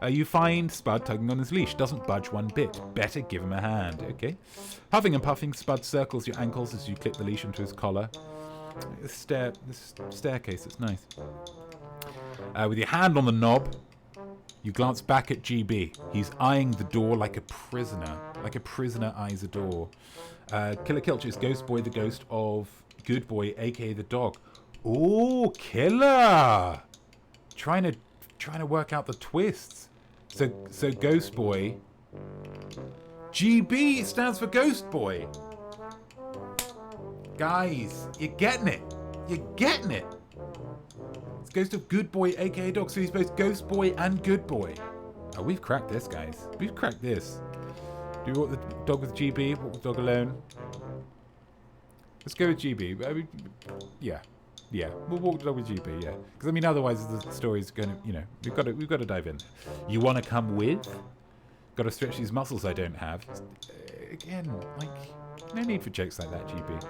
S2: You find Spud tugging on his leash. Doesn't budge one bit. Better give him a hand. Okay. Huffing and puffing, Spud circles your ankles as you clip the leash into his collar. This staircase, it's nice. With your hand on the knob, you glance back at GB. He's eyeing the door like a prisoner. Like a prisoner eyes a door. Killer Kilch is Ghost Boy, the ghost of Good Boy, aka the dog. Ooh, Killer! Trying to work out the twists. So Ghost Boy. GB stands for Ghost Boy. Guys, you're getting it. You're getting it. It's Ghost of Good Boy, aka dog. So he's both Ghost Boy and Good Boy. Oh, we've cracked this, guys. We've cracked this. Do we want the dog with GB? Walk the dog alone? Let's go with GB. I mean, yeah, we'll walk the dog with GB. Yeah, because I mean, otherwise the story's going to, we've got to dive in. You want to come with? Got to stretch these muscles I don't have. Again, like, no need for jokes like that, GB.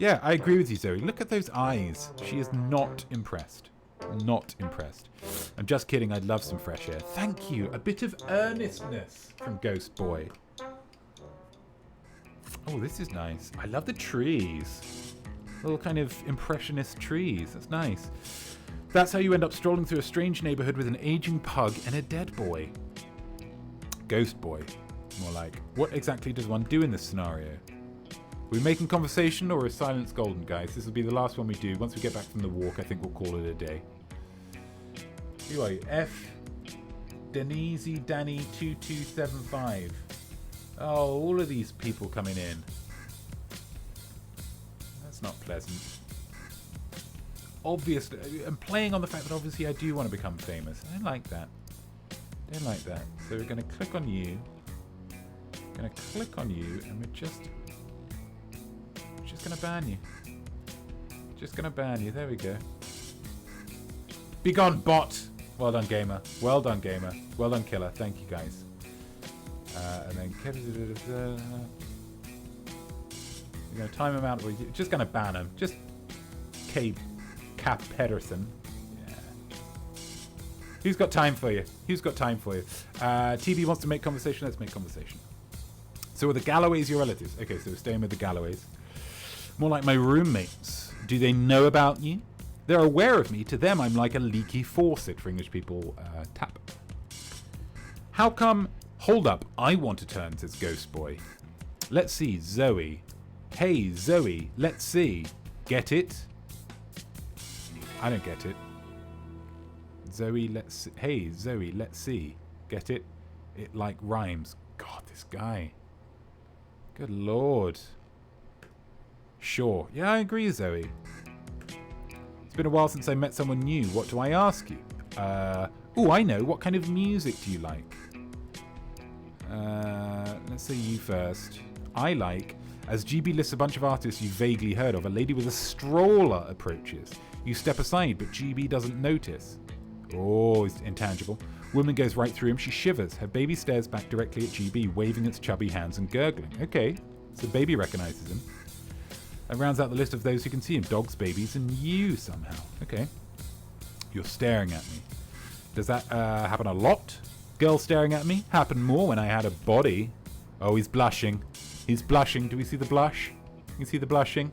S2: Yeah, I agree with you, Zoe. Look at those eyes. She is not impressed. Not impressed. I'm just kidding. I'd love some fresh air. Thank you. A bit of earnestness from Ghost Boy. Oh, this is nice. I love the trees. Little kind of impressionist trees. That's nice. That's how you end up strolling through a strange neighborhood with an aging pug and a dead boy. Ghost Boy. More like, what exactly does one do in this scenario? We're making conversation or is silence golden, guys? This will be the last one we do. Once we get back from the walk, I think we'll call it a day. Who are you? F. Denise Danny 2275. Oh, all of these people coming in. That's not pleasant. Obviously, I'm playing on the fact that obviously I do want to become famous. I don't like that. I don't like that. So we're going to click on you. Going to click on you, and we're just going to ban you. Just going to ban you. There we go. Be gone, bot. Well done, gamer. Well done, gamer. Well done, killer. Thank you, guys. And then you're going to time him out. Or you're just going to ban him. Just Cap Pedersen. Yeah. Who's got time for you? Who's got time for you? TB wants to make conversation. Let's make conversation. So are the Galloways your relatives? Okay, so we're staying with the Galloways. More like my roommates. Do they know about you? They're aware of me. To them, I'm like a leaky faucet. For English people, tap. How come... Hold up, I want to turn, says Ghost Boy. Let's see, Zoe. Hey, Zoe, let's see. Get it? I don't get it. Zoe, hey, Zoe, let's see. Get it? It like rhymes. God, this guy. Good lord. Sure. Yeah, I agree, Zoe. It's been a while since I met someone new. What do I ask you? Oh, I know. What kind of music do you like? Let's say you first. I like, as GB lists a bunch of artists you've vaguely heard of, a lady with a stroller approaches. You step aside, but GB doesn't notice. Oh, it's intangible. Woman goes right through him. She shivers. Her baby stares back directly at GB, waving its chubby hands and gurgling. Okay, so baby recognizes him. And rounds out the list of those who can see him. Dogs, babies, and you somehow. Okay. You're staring at me. Does that happen a lot? Girl staring at me? Happened more when I had a body. Oh, he's blushing. He's blushing. Do we see the blush? You see the blushing?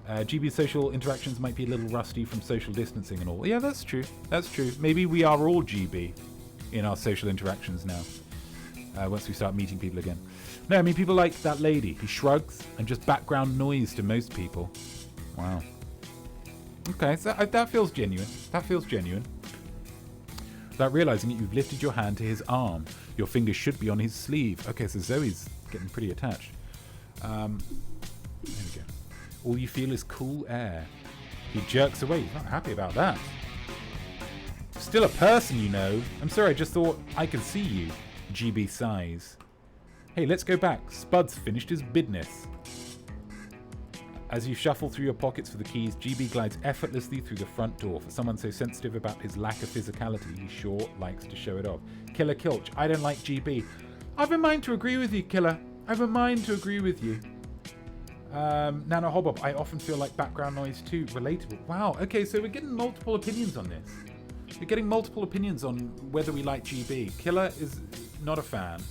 S2: GB's social interactions might be a little rusty from social distancing and all. Yeah, that's true. That's true. Maybe we are all GB in our social interactions now. Once we start meeting people again. No, I mean, people like that lady. He shrugs and just background noise to most people. Wow. Okay, so that feels genuine. That feels genuine. Without realizing it, you've lifted your hand to his arm. Your fingers should be on his sleeve. Okay, so Zoe's getting pretty attached. There we go. All you feel is cool air. He jerks away. He's not happy about that. Still a person, you know. I'm sorry, I just thought I could see you. GB sighs. Hey, let's go back. Spud's finished his business. As you shuffle through your pockets for the keys, GB glides effortlessly through the front door. For someone so sensitive about his lack of physicality, he sure likes to show it off. Killer Kilch, I don't like GB. I've a mind to agree with you, Killer. I've a mind to agree with you. Nana Hobop, I often feel like background noise too. Relatable. Wow, okay, so we're getting multiple opinions on this. We're getting multiple opinions on whether we like GB. Killer is not a fan.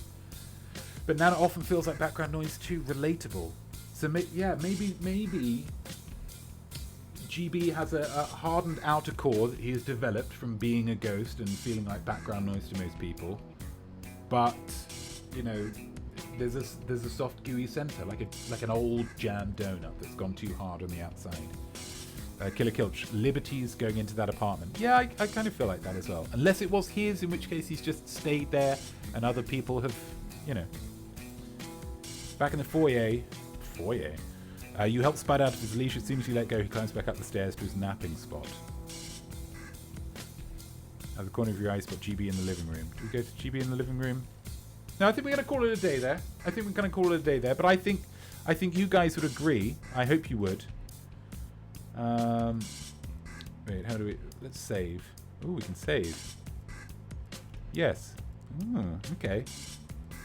S2: But Nana often feels like background noise too. Relatable. So yeah, maybe GB has a hardened outer core that he has developed from being a ghost and feeling like background noise to most people. But, you know, there's a soft gooey center, like an old jam donut that's gone too hard on the outside. Killer Kilch, liberties going into that apartment. Yeah, I kind of feel like that as well. Unless it was his, in which case he's just stayed there and other people have, you know. Back in the foyer, you help Spud out of his leash. As soon as you let go, he climbs back up the stairs to his napping spot. At the corner of your eye, spot GB in the living room. Do we go to GB in the living room? No, I think we're going to call it a day there. But I think you guys would agree. I hope you would. Wait, how do we... Let's save. Ooh, we can save. Yes. Okay.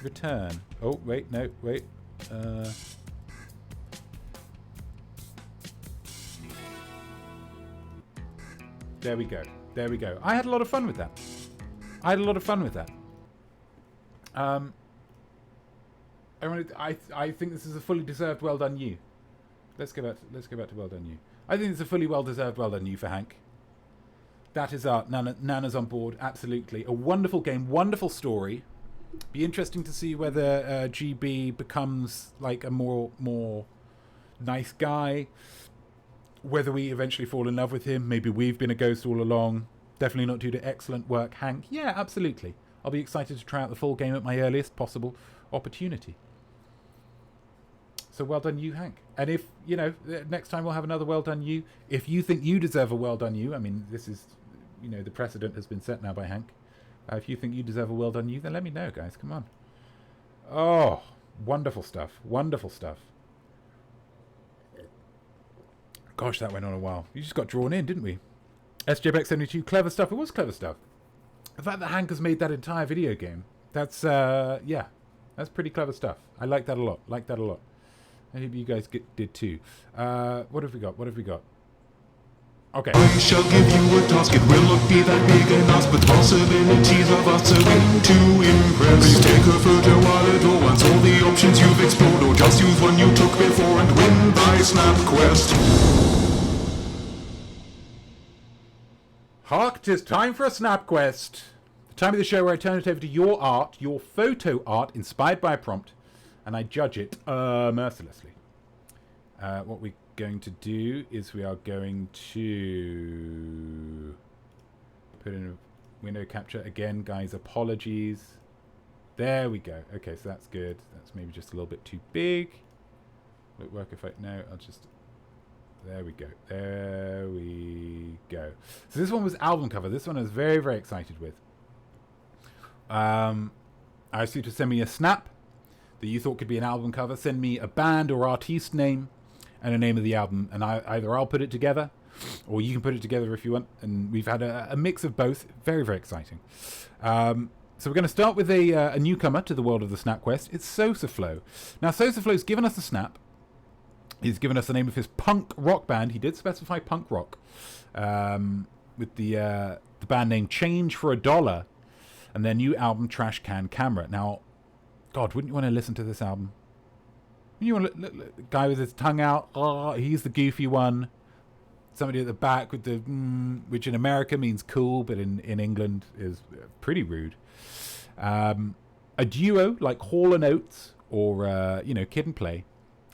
S2: Return. Oh, wait, no, wait. There we go. There we go. I had a lot of fun with that. I think this is a fully deserved well done you. Let's go back to well done you. I think it's a fully well deserved well done you for Hank. That is art. Nana's on board. Absolutely. A wonderful game. Wonderful story. Be interesting to see whether GB becomes like a more nice guy. Whether we eventually fall in love with him. Maybe we've been a ghost all along. Definitely not due to excellent work, Hank. Yeah, absolutely. I'll be excited to try out the full game at my earliest possible opportunity. So well done you, Hank. And if, you know, next time we'll have another well done you. If you think you deserve a well done you, I mean, this is, you know, the precedent has been set now by Hank. If you think you deserve a well done you, then let me know, guys. Come on. Oh, wonderful stuff. Wonderful stuff. Gosh, that went on a while. You just got drawn in, didn't we? SJBX72, clever stuff. It was clever stuff. The fact that Hank has made that entire video game, that's, yeah, that's pretty clever stuff. I like that a lot. I hope you guys did too. What have we got? Okay.
S1: I shall give you a task, it will not be that big an ask, but possibilities of us are in to impress. Please take a photo while it all wants all the options you've explored, or just use one you took before and win by Snap Quest.
S2: Hark, 'tis time for a Snap Quest. The time of the show where I turn it over to your art, your photo art inspired by a prompt, and I judge it mercilessly. What we going to do is we are going to put in a window capture. Again, guys, apologies. There we go. Okay, so that's good. That's maybe just a little bit too big. Will it work if I... No, I'll just... There we go. There we go. So this one was album cover. This one I was very, very excited with. I asked you to send me a snap that you thought could be an album cover. Send me a band or artiste name and a name of the album. And either I'll put it together or you can put it together if you want. And we've had a mix of both. Very, very exciting. So we're going to start with a newcomer to the world of the Snap Quest. It's Sosaflow. Now, Sosaflow's given us a snap. He's given us the name of his punk rock band. He did specify punk rock. With the band name Change for $1 and their new album Trash Can Camera. Now, God, wouldn't you want to listen to this album? You want to look, the guy with his tongue out. Oh, he's the goofy one. Somebody at the back with the which in America means cool, but in England is pretty rude. A duo like Hall & Oates or Kid and Play,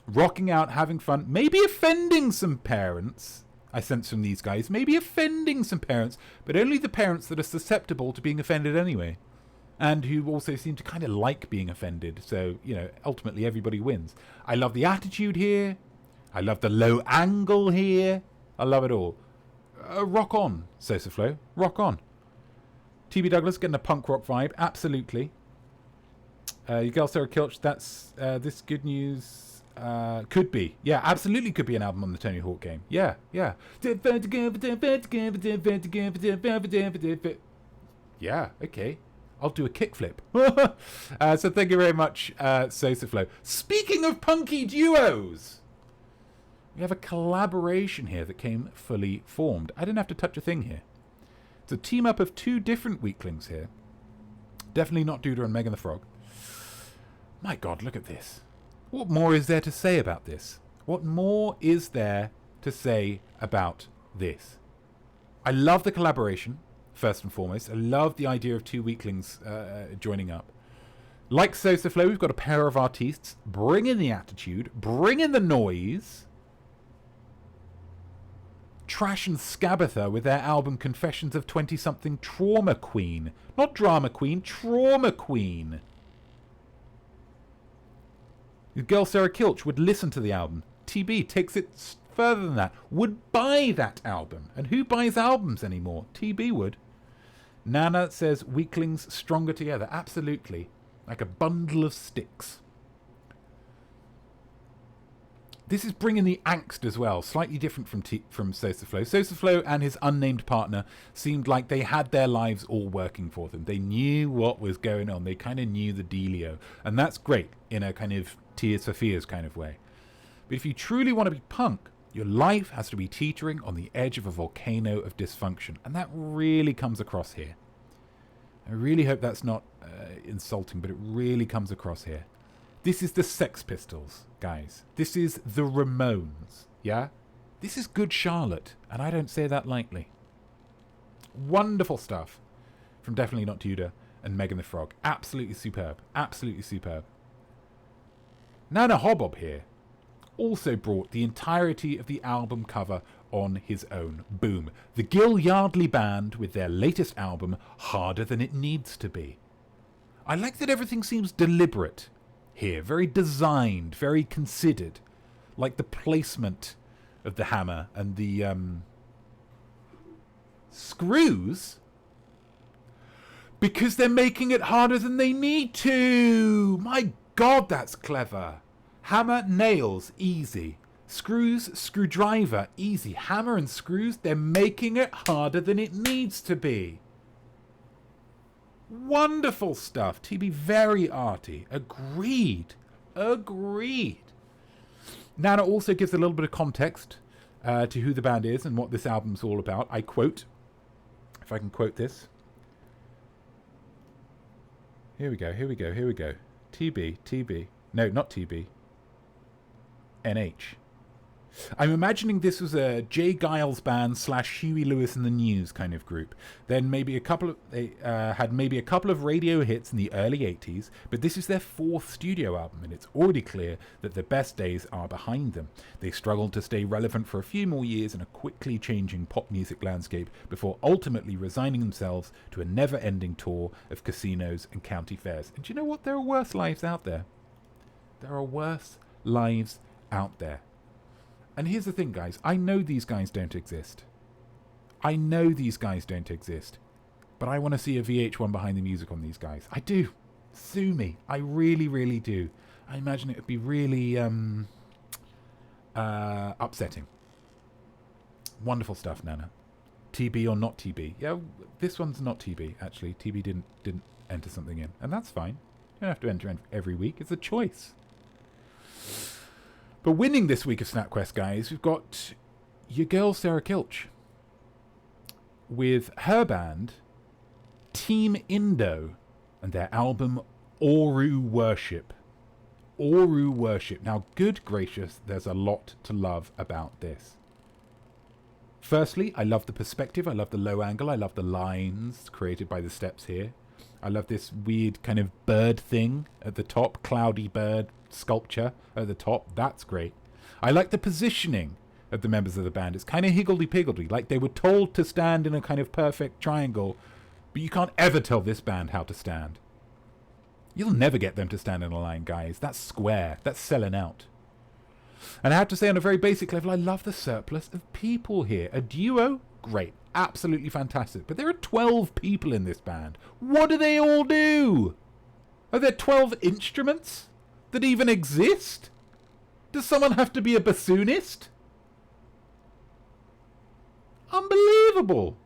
S2: rocking out, having fun, maybe offending some parents. I sense from these guys, maybe offending some parents, but only the parents that are susceptible to being offended anyway, and who also seem to kind of like being offended. So ultimately everybody wins. I love the attitude here. I love the low angle here. I love it all. Rock on, Sosaflow. Rock on. TB Douglas getting a punk rock vibe. Absolutely. Your girl Sarah Kilch, that's this good news. Could be. Yeah, absolutely could be an album on the Tony Hawk game. Yeah. Yeah, okay. I'll do a kickflip. So thank you very much, Sosaflow. Speaking of punky duos, we have a collaboration here that came fully formed. I didn't have to touch a thing here. It's a team up of two different weaklings here. Definitely not Duda and Megan the Frog. My God, look at this. What more is there to say about this? What more is there to say about this? I love the collaboration, first and foremost. I love the idea of two weaklings joining up. Like Sosaflow, we've got a pair of artists. Bring in the attitude. Bring in the noise. Trash and Scabatha with their album Confessions of 20-something Trauma Queen. Not Drama Queen, Trauma Queen. Your girl Sarah Kilch would listen to the album. TB takes it further than that. Would buy that album. And who buys albums anymore? TB would. Nana says weaklings stronger together. Absolutely. Like a bundle of sticks. This is bringing the angst as well. Slightly different from Sosaflow. Sosaflow and his unnamed partner seemed like they had their lives all working for them. They knew what was going on. They kind of knew the dealio. And that's great in a kind of Tears for Fears kind of way. But if you truly want to be punk, your life has to be teetering on the edge of a volcano of dysfunction. And that really comes across here. I really hope that's not insulting, but it really comes across here. This is the Sex Pistols, guys. This is the Ramones, yeah? This is Good Charlotte, and I don't say that lightly. Wonderful stuff from Definitely Not Tudor and Megan the Frog. Absolutely superb. Absolutely superb. Nana Hobob here also brought the entirety of the album cover on his own. Boom. The Gil Yardley Band with their latest album, Harder Than It Needs to Be. I like that everything seems deliberate here. Very designed, very considered. Like the placement of the hammer and the screws. Because they're making it harder than they need to. My God, that's clever. Hammer, nails, easy. Screws, screwdriver, easy. Hammer and screws, they're making it harder than it needs to be. Wonderful stuff. TB, very arty. Agreed. Nana also gives a little bit of context to who the band is and what this album's all about. I quote, if I can quote this. Here we go. TB. No, not TB. NH. I'm imagining this was a Jay Giles band / Huey Lewis and the News kind of group. Then maybe they had maybe a couple of radio hits in the early 80s, but this is their 4th studio album, and it's already clear that their best days are behind them. They struggled to stay relevant for a few more years in a quickly changing pop music landscape before ultimately resigning themselves to a never-ending tour of casinos and county fairs. And do you know what? There are worse lives out there. There are worse lives out there. And here's the thing, guys. I know these guys don't exist. I know these guys don't exist. But I want to see a VH1 behind the music on these guys. I do. Sue me. I really, really do. I imagine it would be really upsetting. Wonderful stuff, Nana. TB or not TB? Yeah, this one's not TB, actually. TB didn't enter something in. And that's fine. You don't have to enter in every week. It's a choice. But winning this week of SnapQuest, guys, we've got your girl Sarah Kilch with her band Team Indo and their album Oru Worship. Oru Worship. Now, good gracious, there's a lot to love about this. Firstly, I love the perspective. I love the low angle. I love the lines created by the steps here. I love this weird kind of bird thing at the top, cloudy bird sculpture at the top. That's great. I like the positioning of the members of the band. It's kind of higgledy-piggledy, like they were told to stand in a kind of perfect triangle, but you can't ever tell this band how to stand. You'll never get them to stand in a line, guys. That's square. That's selling out. And I have to say, on a very basic level, I love the surplus of people here. A duo? Great. Absolutely fantastic. But there are 12 people in this band. What do they all do? Are there 12 instruments that even exist? Does someone have to be a bassoonist? Unbelievable.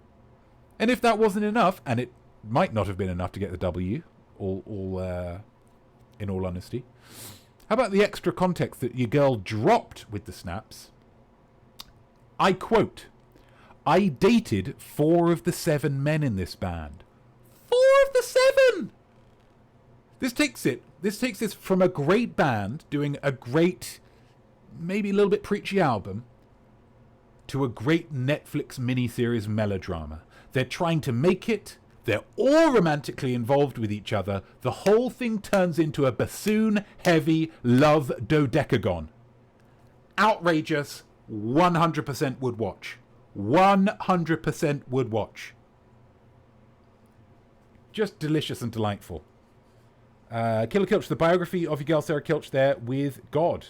S2: And if that wasn't enough, and it might not have been enough to get the W, in all honesty, how about the extra context that your girl dropped with the snaps? I quote, I dated 4 of the 7 men in this band. 4 of the 7! This takes this from a great band doing a great, maybe a little bit preachy album, to a great Netflix miniseries melodrama. They're trying to make it. They're all romantically involved with each other. The whole thing turns into a bassoon-heavy love dodecagon. Outrageous. 100% would watch. 100% would watch. Just delicious and delightful. Killer Kilch, the biography of your girl Sarah Kilch there with God.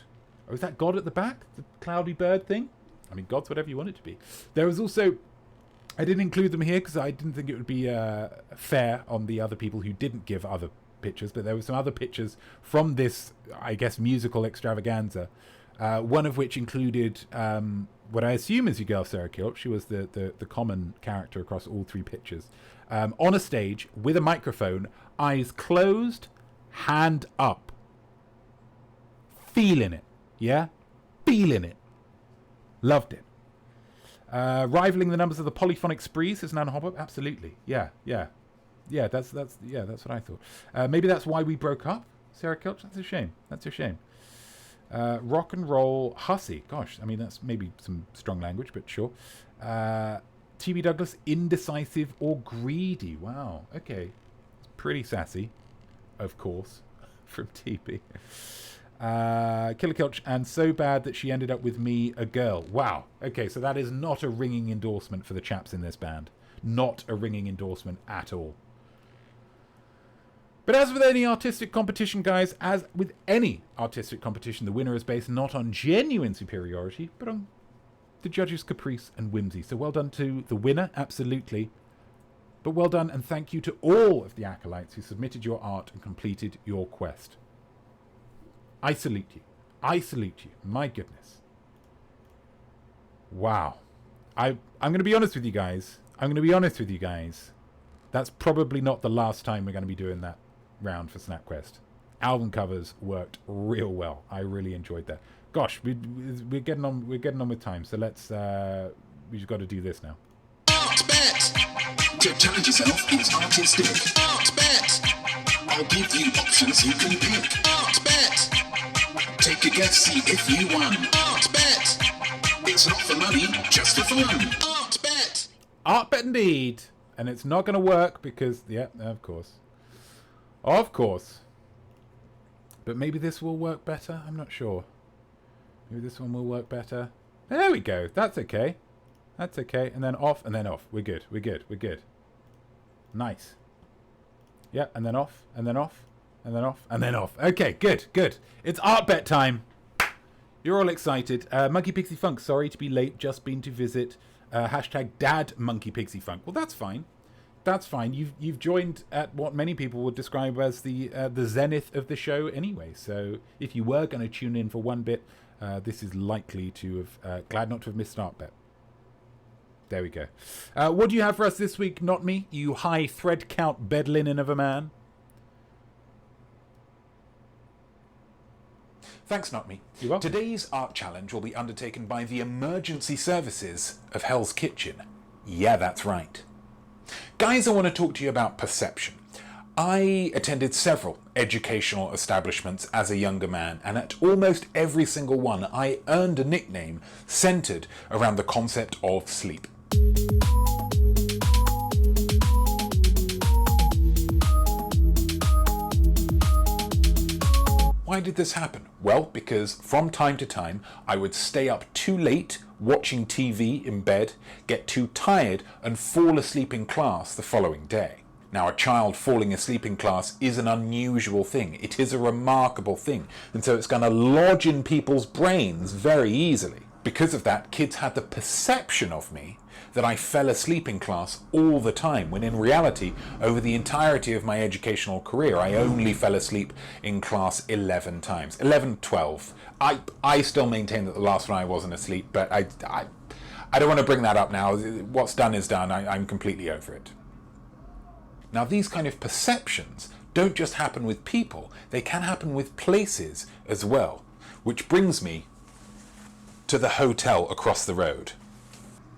S2: Oh, is that God at the back? The cloudy bird thing? I mean, God's whatever you want it to be. There was also... I didn't include them here because I didn't think it would be fair on the other people who didn't give other pictures, but there were some other pictures from this, I guess, musical extravaganza, one of which included what I assume is your girl Sarah Kilch. She was the common character across all 3 pictures. On a stage with a microphone, eyes closed, hand up. Feeling it, yeah? Feeling it. Loved it. Rivaling the numbers of the polyphonic sprees, says Nana Hop-Up. Absolutely. Yeah. That's what I thought. Maybe that's why we broke up, Sarah Kilch. That's a shame. Rock and roll hussy. Gosh, I mean, that's maybe some strong language, but sure. TB Douglas, indecisive or greedy. Wow. Okay. It's pretty sassy, of course, from TB. Killer Kilch, and so bad that she ended up with me, a girl. Wow. Okay, so that is not a ringing endorsement for the chaps in this band. Not a ringing endorsement at all. But as with any artistic competition, guys, as with any artistic competition, the winner is based not on genuine superiority, but on the judges' caprice and whimsy. So well done to the winner, absolutely. But well done, and thank you to all of the acolytes who submitted your art and completed your quest. I salute you. I salute you. My goodness. Wow. I'm going to be honest with you guys. That's probably not the last time we're going to be doing that round for SnapQuest. Album covers worked real well. I really enjoyed that. Gosh, we're getting on with time. So let's we've got to do this now.
S1: Art bet. To challenge yourself is artistic. Art bet. I'll give you options you can pick. Art bet. Take a guess, see if you won. Art bet. It's not for money, just for fun. Art bet!
S2: Art bet indeed. And it's not going to work because, yeah, of course. Of course. But maybe this will work better. I'm not sure. Maybe this one will work better. There we go. That's okay. That's okay. And then off, and then off. We're good. We're good. We're good. Nice. Yeah, and then off, and then off, and then off, and then off. Okay, good, good. It's art bet time. You're all excited. Monkey Pixie Funk, sorry to be late. Just been to visit. Hashtag Dad Monkey Pixie Funk. Well, that's fine. That's fine. You've joined at what many people would describe as the zenith of the show anyway. So if you were going to tune in for one bit, this is likely to have... glad not to have missed art bet. There we go. What do you have for us this week, not me? You high thread count bed linen of a man.
S3: Thanks, not me.
S2: You're welcome.
S3: Today's art challenge will be undertaken by the emergency services of Hell's Kitchen. Yeah, that's right. Guys, I want to talk to you about perception. I attended several educational establishments as a younger man, and at almost every single one I earned a nickname centered around the concept of sleep. Why did this happen? Well, because from time to time I would stay up too late watching TV in bed, get too tired and fall asleep in class the following day. Now, a child falling asleep in class is an unusual thing. It is a remarkable thing, and so it's going to lodge in people's brains very easily. Because of that, kids had the perception of me that I fell asleep in class all the time, when in reality, over the entirety of my educational career, I only fell asleep in class 11 times. 11, 12. I still maintain that the last one I wasn't asleep, but I don't want to bring that up now. What's done is done. I'm completely over it. Now, these kind of perceptions don't just happen with people, they can happen with places as well. Which brings me to the hotel across the road.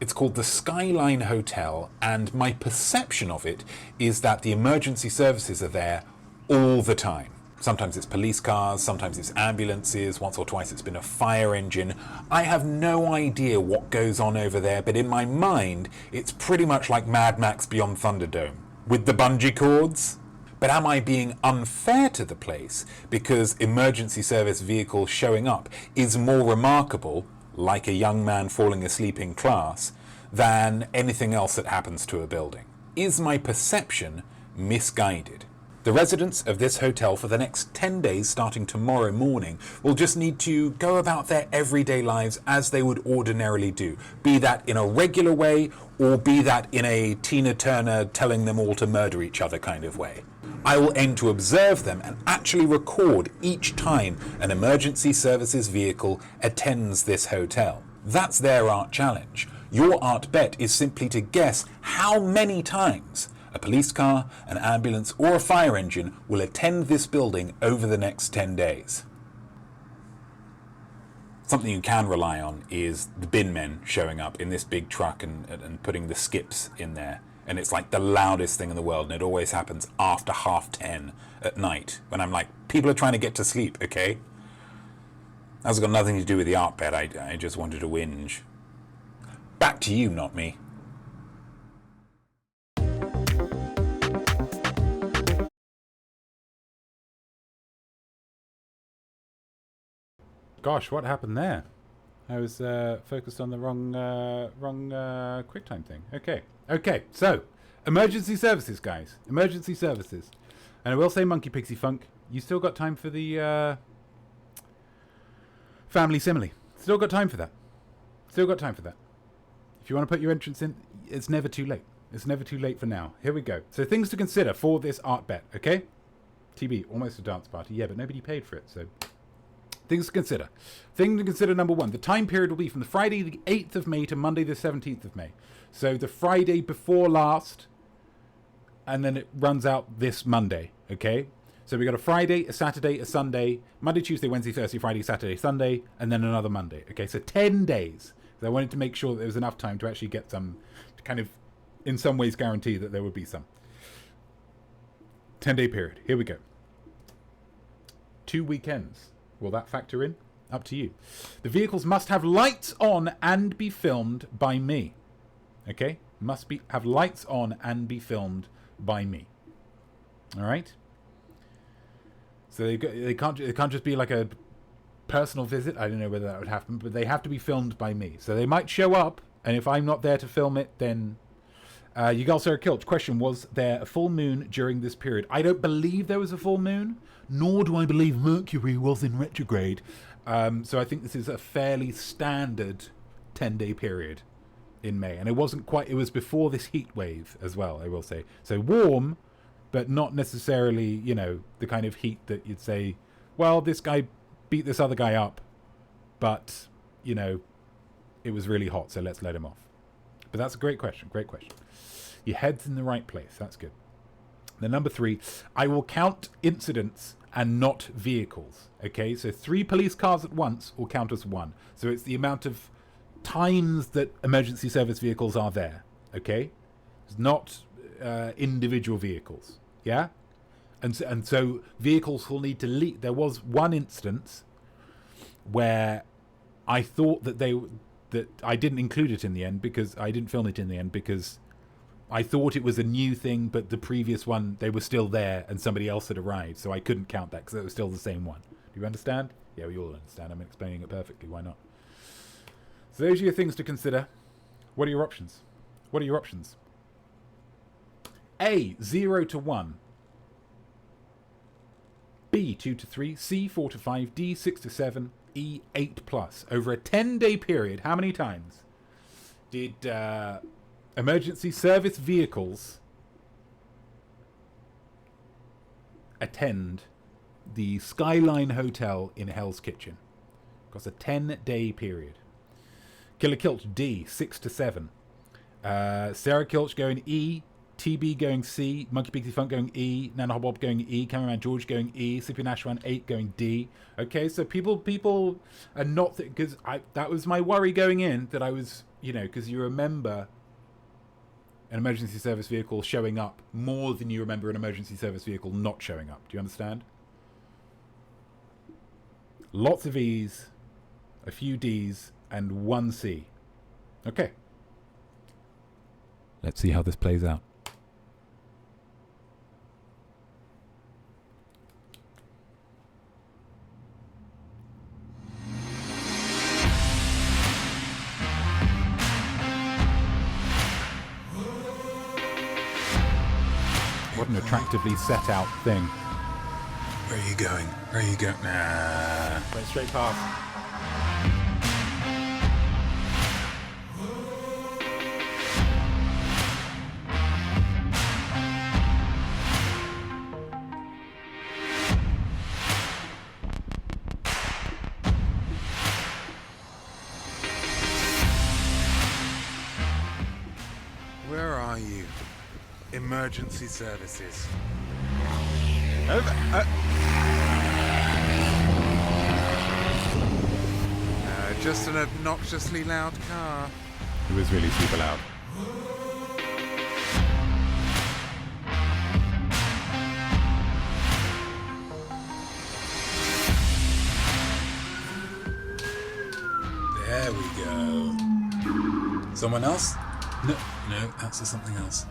S3: It's called the Skyline Hotel, and my perception of it is that the emergency services are there all the time. Sometimes it's police cars, sometimes it's ambulances, once or twice it's been a fire engine. I have no idea what goes on over there, but in my mind, it's pretty much like Mad Max Beyond Thunderdome, with the bungee cords. But am I being unfair to the place because emergency service vehicles showing up is more remarkable, like a young man falling asleep in class, than anything else that happens to a building? Is my perception misguided? The residents of this hotel for the next 10 days starting tomorrow morning will just need to go about their everyday lives as they would ordinarily do, be that in a regular way or be that in a Tina Turner telling them all to murder each other kind of way. I will aim to observe them and actually record each time an emergency services vehicle attends this hotel. That's their art challenge. Your art bet is simply to guess how many times a police car, an ambulance or a fire engine will attend this building over the next 10 days. Something you can rely on is the bin men showing up in this big truck and putting the skips in there. And it's like the loudest thing in the world, and it always happens after 10:30 at night, when I'm like, people are trying to get to sleep, okay? That's got nothing to do with the art bet, I just wanted to whinge. Back to you, not me.
S2: Gosh, what happened there? I was focused on the wrong QuickTime thing. Okay, so emergency services, guys. Emergency services. And I will say, Monkey Pixie Funk, you still got time for the family simile. Still got time for that. Still got time for that. If you want to put your entrance in, it's never too late. It's never too late for now. Here we go. So things to consider for this art bet, okay? TB, almost a dance party. Yeah, but nobody paid for it, so... Things to consider. Thing to consider number one. The time period will be from the Friday the 8th of May to Monday the 17th of May. So the Friday before last, and then it runs out this Monday, okay? So we got a Friday, a Saturday, a Sunday, Monday, Tuesday, Wednesday, Thursday, Friday, Saturday, Sunday, and then another Monday, okay? So 10 days. So I wanted to make sure that there was enough time to actually get some, to kind of, in some ways, guarantee that there would be some. 10-day period. Here we go. 2 weekends. Will that factor in? Up to you. The vehicles must have lights on and be filmed by me. Okay? Have lights on and be filmed by me. All right? So they can't just be like a personal visit. I don't know whether that would happen, but they have to be filmed by me. So they might show up, and if I'm not there to film it, then Yugal Sarah Kilch, question, was there a full moon during this period? I don't believe there was a full moon, nor do I believe Mercury was in retrograde. So I think this is a fairly standard 10-day period in May. And it was before this heat wave as well, I will say. So warm, but not necessarily, the kind of heat that you'd say, well, this guy beat this other guy up, but, it was really hot, so let's let him off. But that's a great question. Your head's in the right place. That's good. Then number 3, I will count incidents and not vehicles. Okay, so 3 police cars at once will count as 1. So it's the amount of times that emergency service vehicles are there. Okay, it's not individual vehicles. Yeah, and so vehicles will need to leave. There was one instance where I thought that I didn't include it in the end, because I didn't film it in the end because I thought it was a new thing, but the previous one, they were still there and somebody else had arrived, so I couldn't count that because it was still the same one. Do you understand? Yeah, we all understand. I'm explaining it perfectly. Why not? So those are your things to consider. What are your options? A, 0 to 1. B, 2 to 3. C, 4 to 5. D, 6 to 7. E, 8 plus. Over a 10-day period, how many times did emergency service vehicles attend the Skyline Hotel in Hell's Kitchen? Across a 10-day period. Killer Kilch, D, 6 to 7. Sarah Kilch going E. TB going C, Monkey Pixie Funk going E, Nana Hobbob going E, Cameraman George going E, Sippy Nashwan 8 going D. Okay, so people are not, because that was my worry going in, that I was, because you remember an emergency service vehicle showing up more than you remember an emergency service vehicle not showing up. Do you understand? Lots of E's, a few D's, and 1 C. Okay. Let's see how this plays out. What an attractively set out thing.
S3: Where are you going? Nah.
S2: Went straight past.
S3: Where are you? Emergency services.
S2: Over.
S3: Just an obnoxiously loud car.
S2: It was really super loud.
S3: There we go. Someone else? No, that's something else.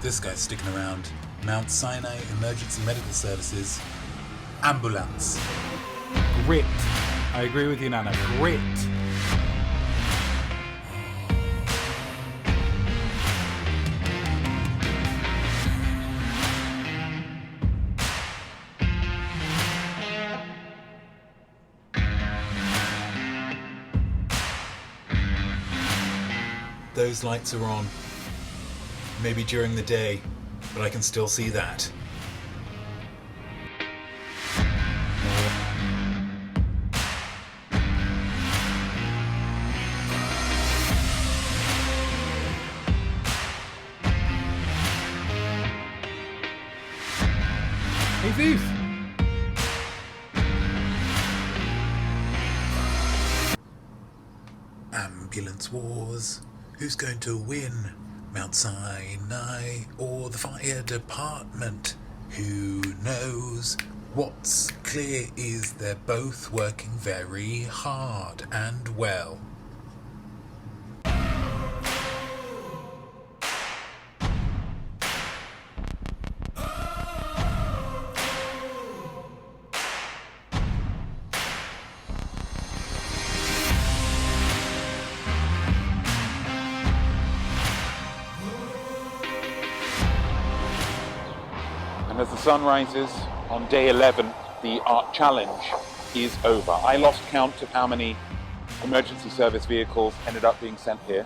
S3: This guy's sticking around. Mount Sinai Emergency Medical Services. Ambulance.
S2: Grit. I agree with you, Nana. Grit.
S3: Those lights are on. Maybe during the day, but I can still see that.
S2: Jesus!
S3: Ambulance wars. Who's going to win? Mount Sinai or the fire department? Who knows?
S1: What's clear is they're both working very hard and well.
S3: And as the sun rises on day 11, the art challenge is over. I lost count of how many emergency service vehicles ended up being sent here.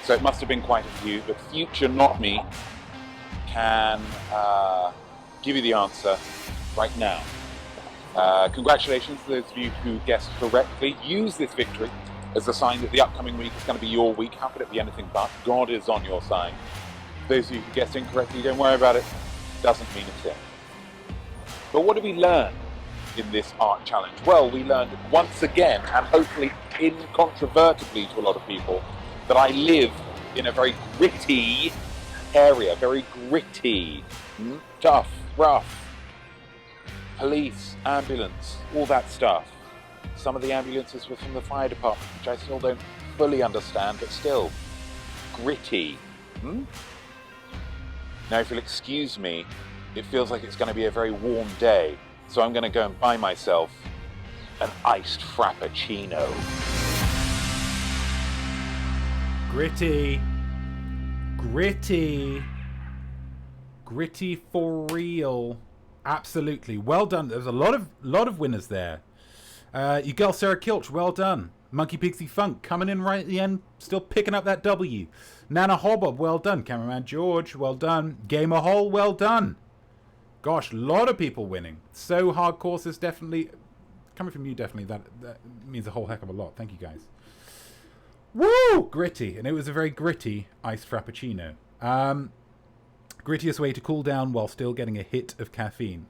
S3: So it must have been quite a few, but future not me can give you the answer right now. Congratulations to those of you who guessed correctly. Use this victory as a sign that the upcoming week is going to be your week. How could it be anything but? God is on your side. Those of you who guessed incorrectly, don't worry about it. Doesn't mean a thing. But what did we learn in this art challenge? Well, we learned once again, and hopefully incontrovertibly to a lot of people, that I live in a very gritty area, very gritty, tough, rough, police, ambulance, all that stuff. Some of the ambulances were from the fire department, which I still don't fully understand, but still, gritty. Now, if you'll excuse me, it feels like it's going to be a very warm day, so I'm going to go and buy myself an iced frappuccino.
S2: Gritty. Gritty. Gritty for real. Absolutely. Well done. There's a lot of winners there. Your girl Sarah Kilch, well done. Monkey Pixie Funk coming in right at the end, still picking up that W. Nana Hobbob, well done. Cameraman George, well done. Gamer Hole, well done. Gosh, a lot of people winning. So hardcore is definitely coming from you. Definitely that means a whole heck of a lot. Thank you guys. Woo! Gritty, and it was a very gritty iced frappuccino. Grittiest way to cool down while still getting a hit of caffeine.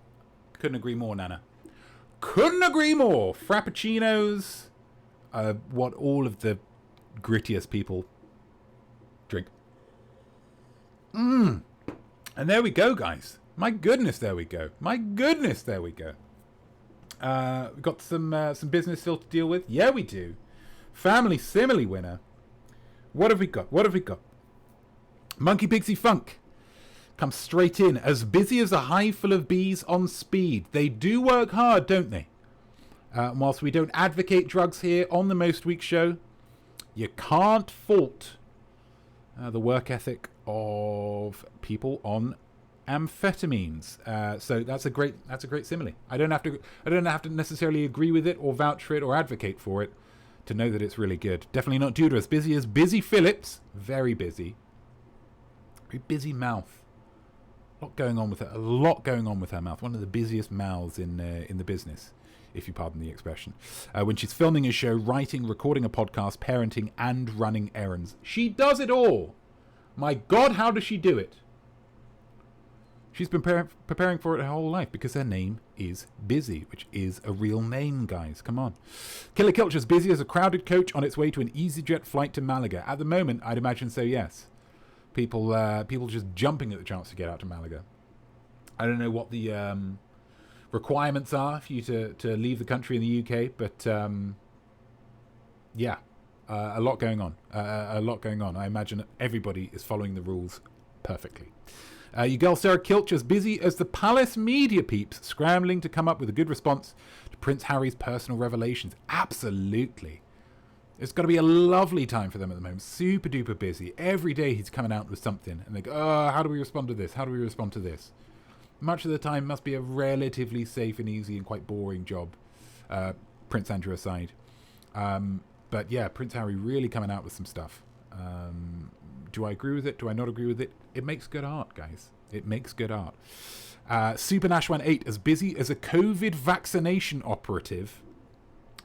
S2: Couldn't agree more, Nana. Couldn't agree more. Frappuccinos, what all of the grittiest people drink. And there we go, guys. My goodness, there we go. My goodness, there we go. We've got some business still to deal with. Yeah, we do. Family Simile winner. What have we got? What have we got? Monkey Pixie Funk comes straight in. As busy as a hive full of bees on speed. They do work hard, don't they? Whilst we don't advocate drugs here on the Most Week show, you can't fault the work ethic of people on amphetamines. So that's a great simile. I don't have to necessarily agree with it or vouch for it or advocate for it to know that it's really good. Definitely not due to as busy as Busy Phillips. Very busy. Very busy mouth. A lot going on with her. A lot going on with her mouth. One of the busiest mouths in the business, if you pardon the expression. When she's filming a show, writing, recording a podcast, parenting, and running errands. She does it all. My God, how does she do it? She's been preparing for it her whole life because her name is Busy, which is a real name, guys. Come on. Killer Culture's busy as a crowded coach on its way to an EasyJet flight to Malaga. At the moment, I'd imagine so, yes. People just jumping at the chance to get out to Malaga. I don't know what the requirements are for you to leave the country in the UK, but yeah, a lot going on. A lot going on. I imagine everybody is following the rules perfectly. Your girl Sarah Kilch as busy as the Palace media peeps, scrambling to come up with a good response to Prince Harry's personal revelations. Absolutely. It's got to be a lovely time for them at the moment. Super duper busy. Every day he's coming out with something. And they go, oh, how do we respond to this? How do we respond to this? Much of the time must be a relatively safe and easy and quite boring job. Prince Andrew aside. But yeah, Prince Harry really coming out with some stuff. Do I agree with it? Do I not agree with it? It makes good art, guys. It makes good art. Super Nash18 as busy as a COVID vaccination operative,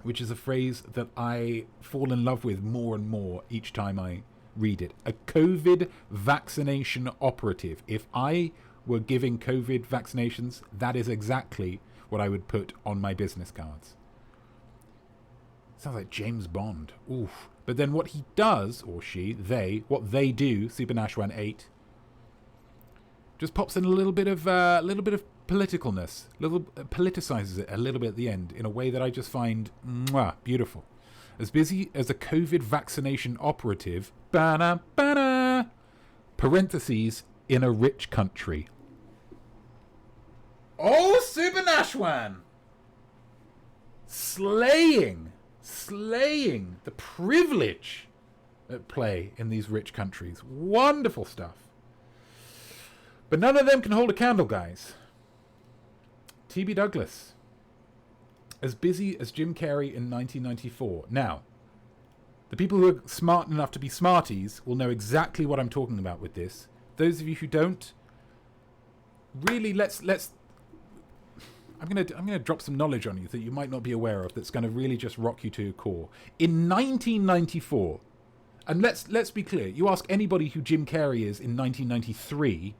S2: which is a phrase that I fall in love with more and more each time I read it. A COVID vaccination operative. If I were giving COVID vaccinations, that is exactly what I would put on my business cards. Sounds like James Bond. Oof. But then what he does, or she, what they do, Super Nash18, just pops in a little bit of politicalness, politicizes it a little bit at the end in a way that I just find beautiful. As busy as a COVID vaccination operative, parentheses, in a rich country. Oh, Super Nashwan! Slaying the privilege at play in these rich countries. Wonderful stuff. But none of them can hold a candle, guys. T.B. Douglas. As busy as Jim Carrey in 1994. Now, the people who are smart enough to be smarties will know exactly what I'm talking about with this. Those of you who don't, really, let's. I'm gonna drop some knowledge on you that you might not be aware of. That's going to really just rock you to your core. In 1994, and let's be clear. You ask anybody who Jim Carrey is in 1993.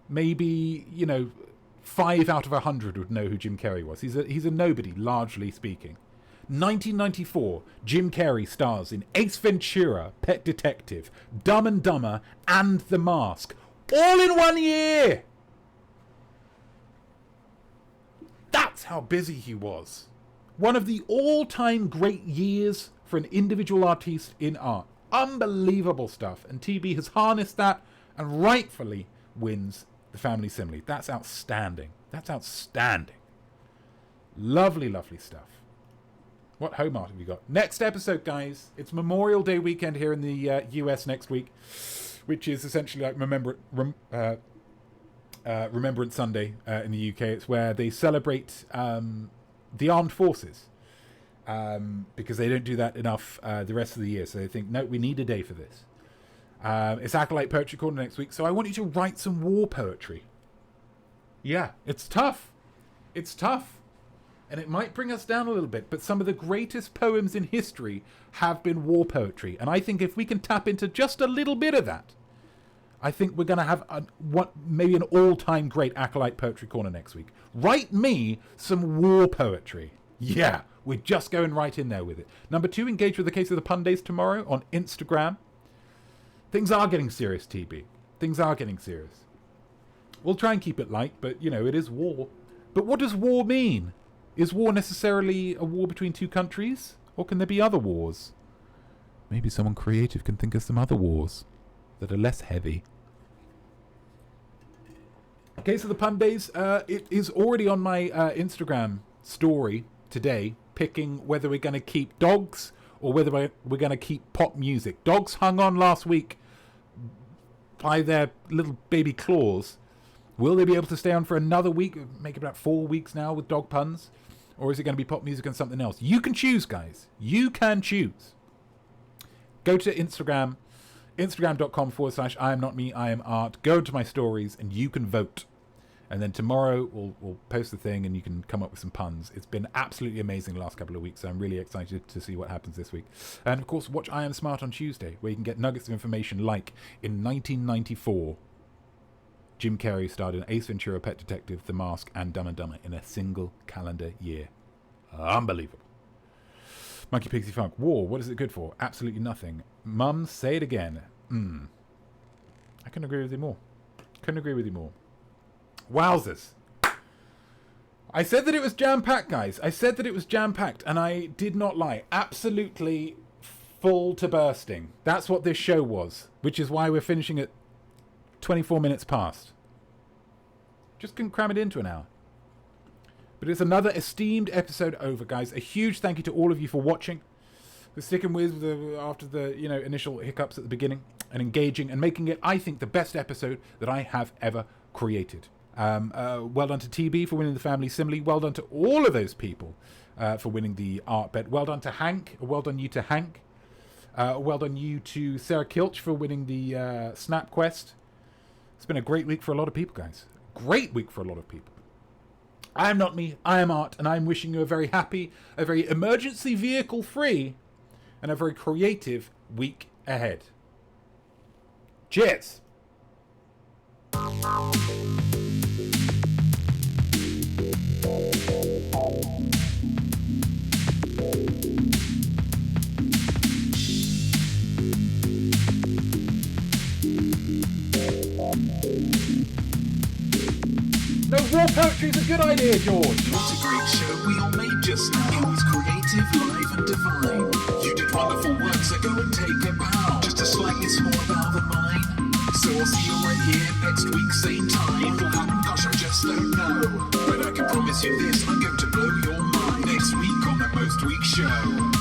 S2: Maybe 5 out of 100 would know who Jim Carrey was. He's a nobody, largely speaking. 1994, Jim Carrey stars in Ace Ventura, Pet Detective, Dumb and Dumber, and The Mask. All in 1 year! That's how busy he was. One of the all-time great years for an individual artiste in art. Unbelievable stuff. And TB has harnessed that and rightfully wins the Family Simile. That's outstanding. That's outstanding. Lovely, lovely stuff. What home art have we got? Next episode, guys. It's Memorial Day weekend here in the US next week, which is essentially like Remembrance Sunday in the UK. It's where they celebrate the armed forces because they don't do that enough the rest of the year. So they think, no, we need a day for this. It's Acolyte Poetry Corner next week, so I want you to write some war poetry. Yeah, it's tough. It's tough. And it might bring us down a little bit, but some of the greatest poems in history have been war poetry. And I think if we can tap into just a little bit of that, I think we're going to have maybe an all-time great Acolyte Poetry Corner next week. Write me some war poetry. Yeah, we're just going right in there with it. Number 2, engage with the Case of the Pun Days tomorrow on Instagram. Things are getting serious, TB. Things are getting serious. We'll try and keep it light, but, it is war. But what does war mean? Is war necessarily a war between two countries? Or can there be other wars? Maybe someone creative can think of some other wars that are less heavy. Case of the Pun Days, it is already on my Instagram story today, picking whether we're going to keep dogs or whether we're going to keep pop music. Dogs hung on last week by their little baby claws. Will they be able to stay on for another week? Make it about 4 weeks now with dog puns? Or is it going to be pop music and something else? You can choose, guys. You can choose. Go to Instagram, instagram.com/I am not me, I am art. Go to my stories and you can vote. And then tomorrow we'll post the thing and you can come up with some puns. It's been absolutely amazing the last couple of weeks, so I'm really excited to see what happens this week. And of course, watch I Am Smart on Tuesday, where you can get nuggets of information like in 1994, Jim Carrey starred in Ace Ventura, Pet Detective, The Mask, and Dumb and Dumber in a single calendar year. Unbelievable. Monkey Pixie Funk. War, what is it good for? Absolutely nothing. Mum, say it again. I couldn't agree with you more. Wowzers. I said that it was jam-packed, guys. I said that it was jam-packed, and I did not lie. Absolutely full to bursting. That's what this show was, which is why we're finishing at 24 minutes past. Just couldn't cram it into an hour. But it's another esteemed episode over, guys. A huge thank you to all of you for watching, for sticking with after the initial hiccups at the beginning, and engaging and making it, I think, the best episode that I have ever created. Well done to TB for winning the Family Simile. Well done to all of those people for winning the art bet. Well done to Hank. Well done you to Hank. Well done you to Sarah Kilch for winning the Snap Quest. It's been a great week for a lot of people, guys. Great week for a lot of people. I am not me, I am art, and I'm wishing you a very happy, a very emergency vehicle free, and a very creative week ahead. Cheers! No, war poetry's a good idea, George.
S1: What a great show we all made just now. It was creative, live and divine. You did wonderful work, so go and take a bow. Just a slightly smaller bow than mine. So I'll see you right here next week, same time. What'll happen, gosh, I just don't know. But I can promise you this, I'm going to blow your mind. Next week on the Most Week Show.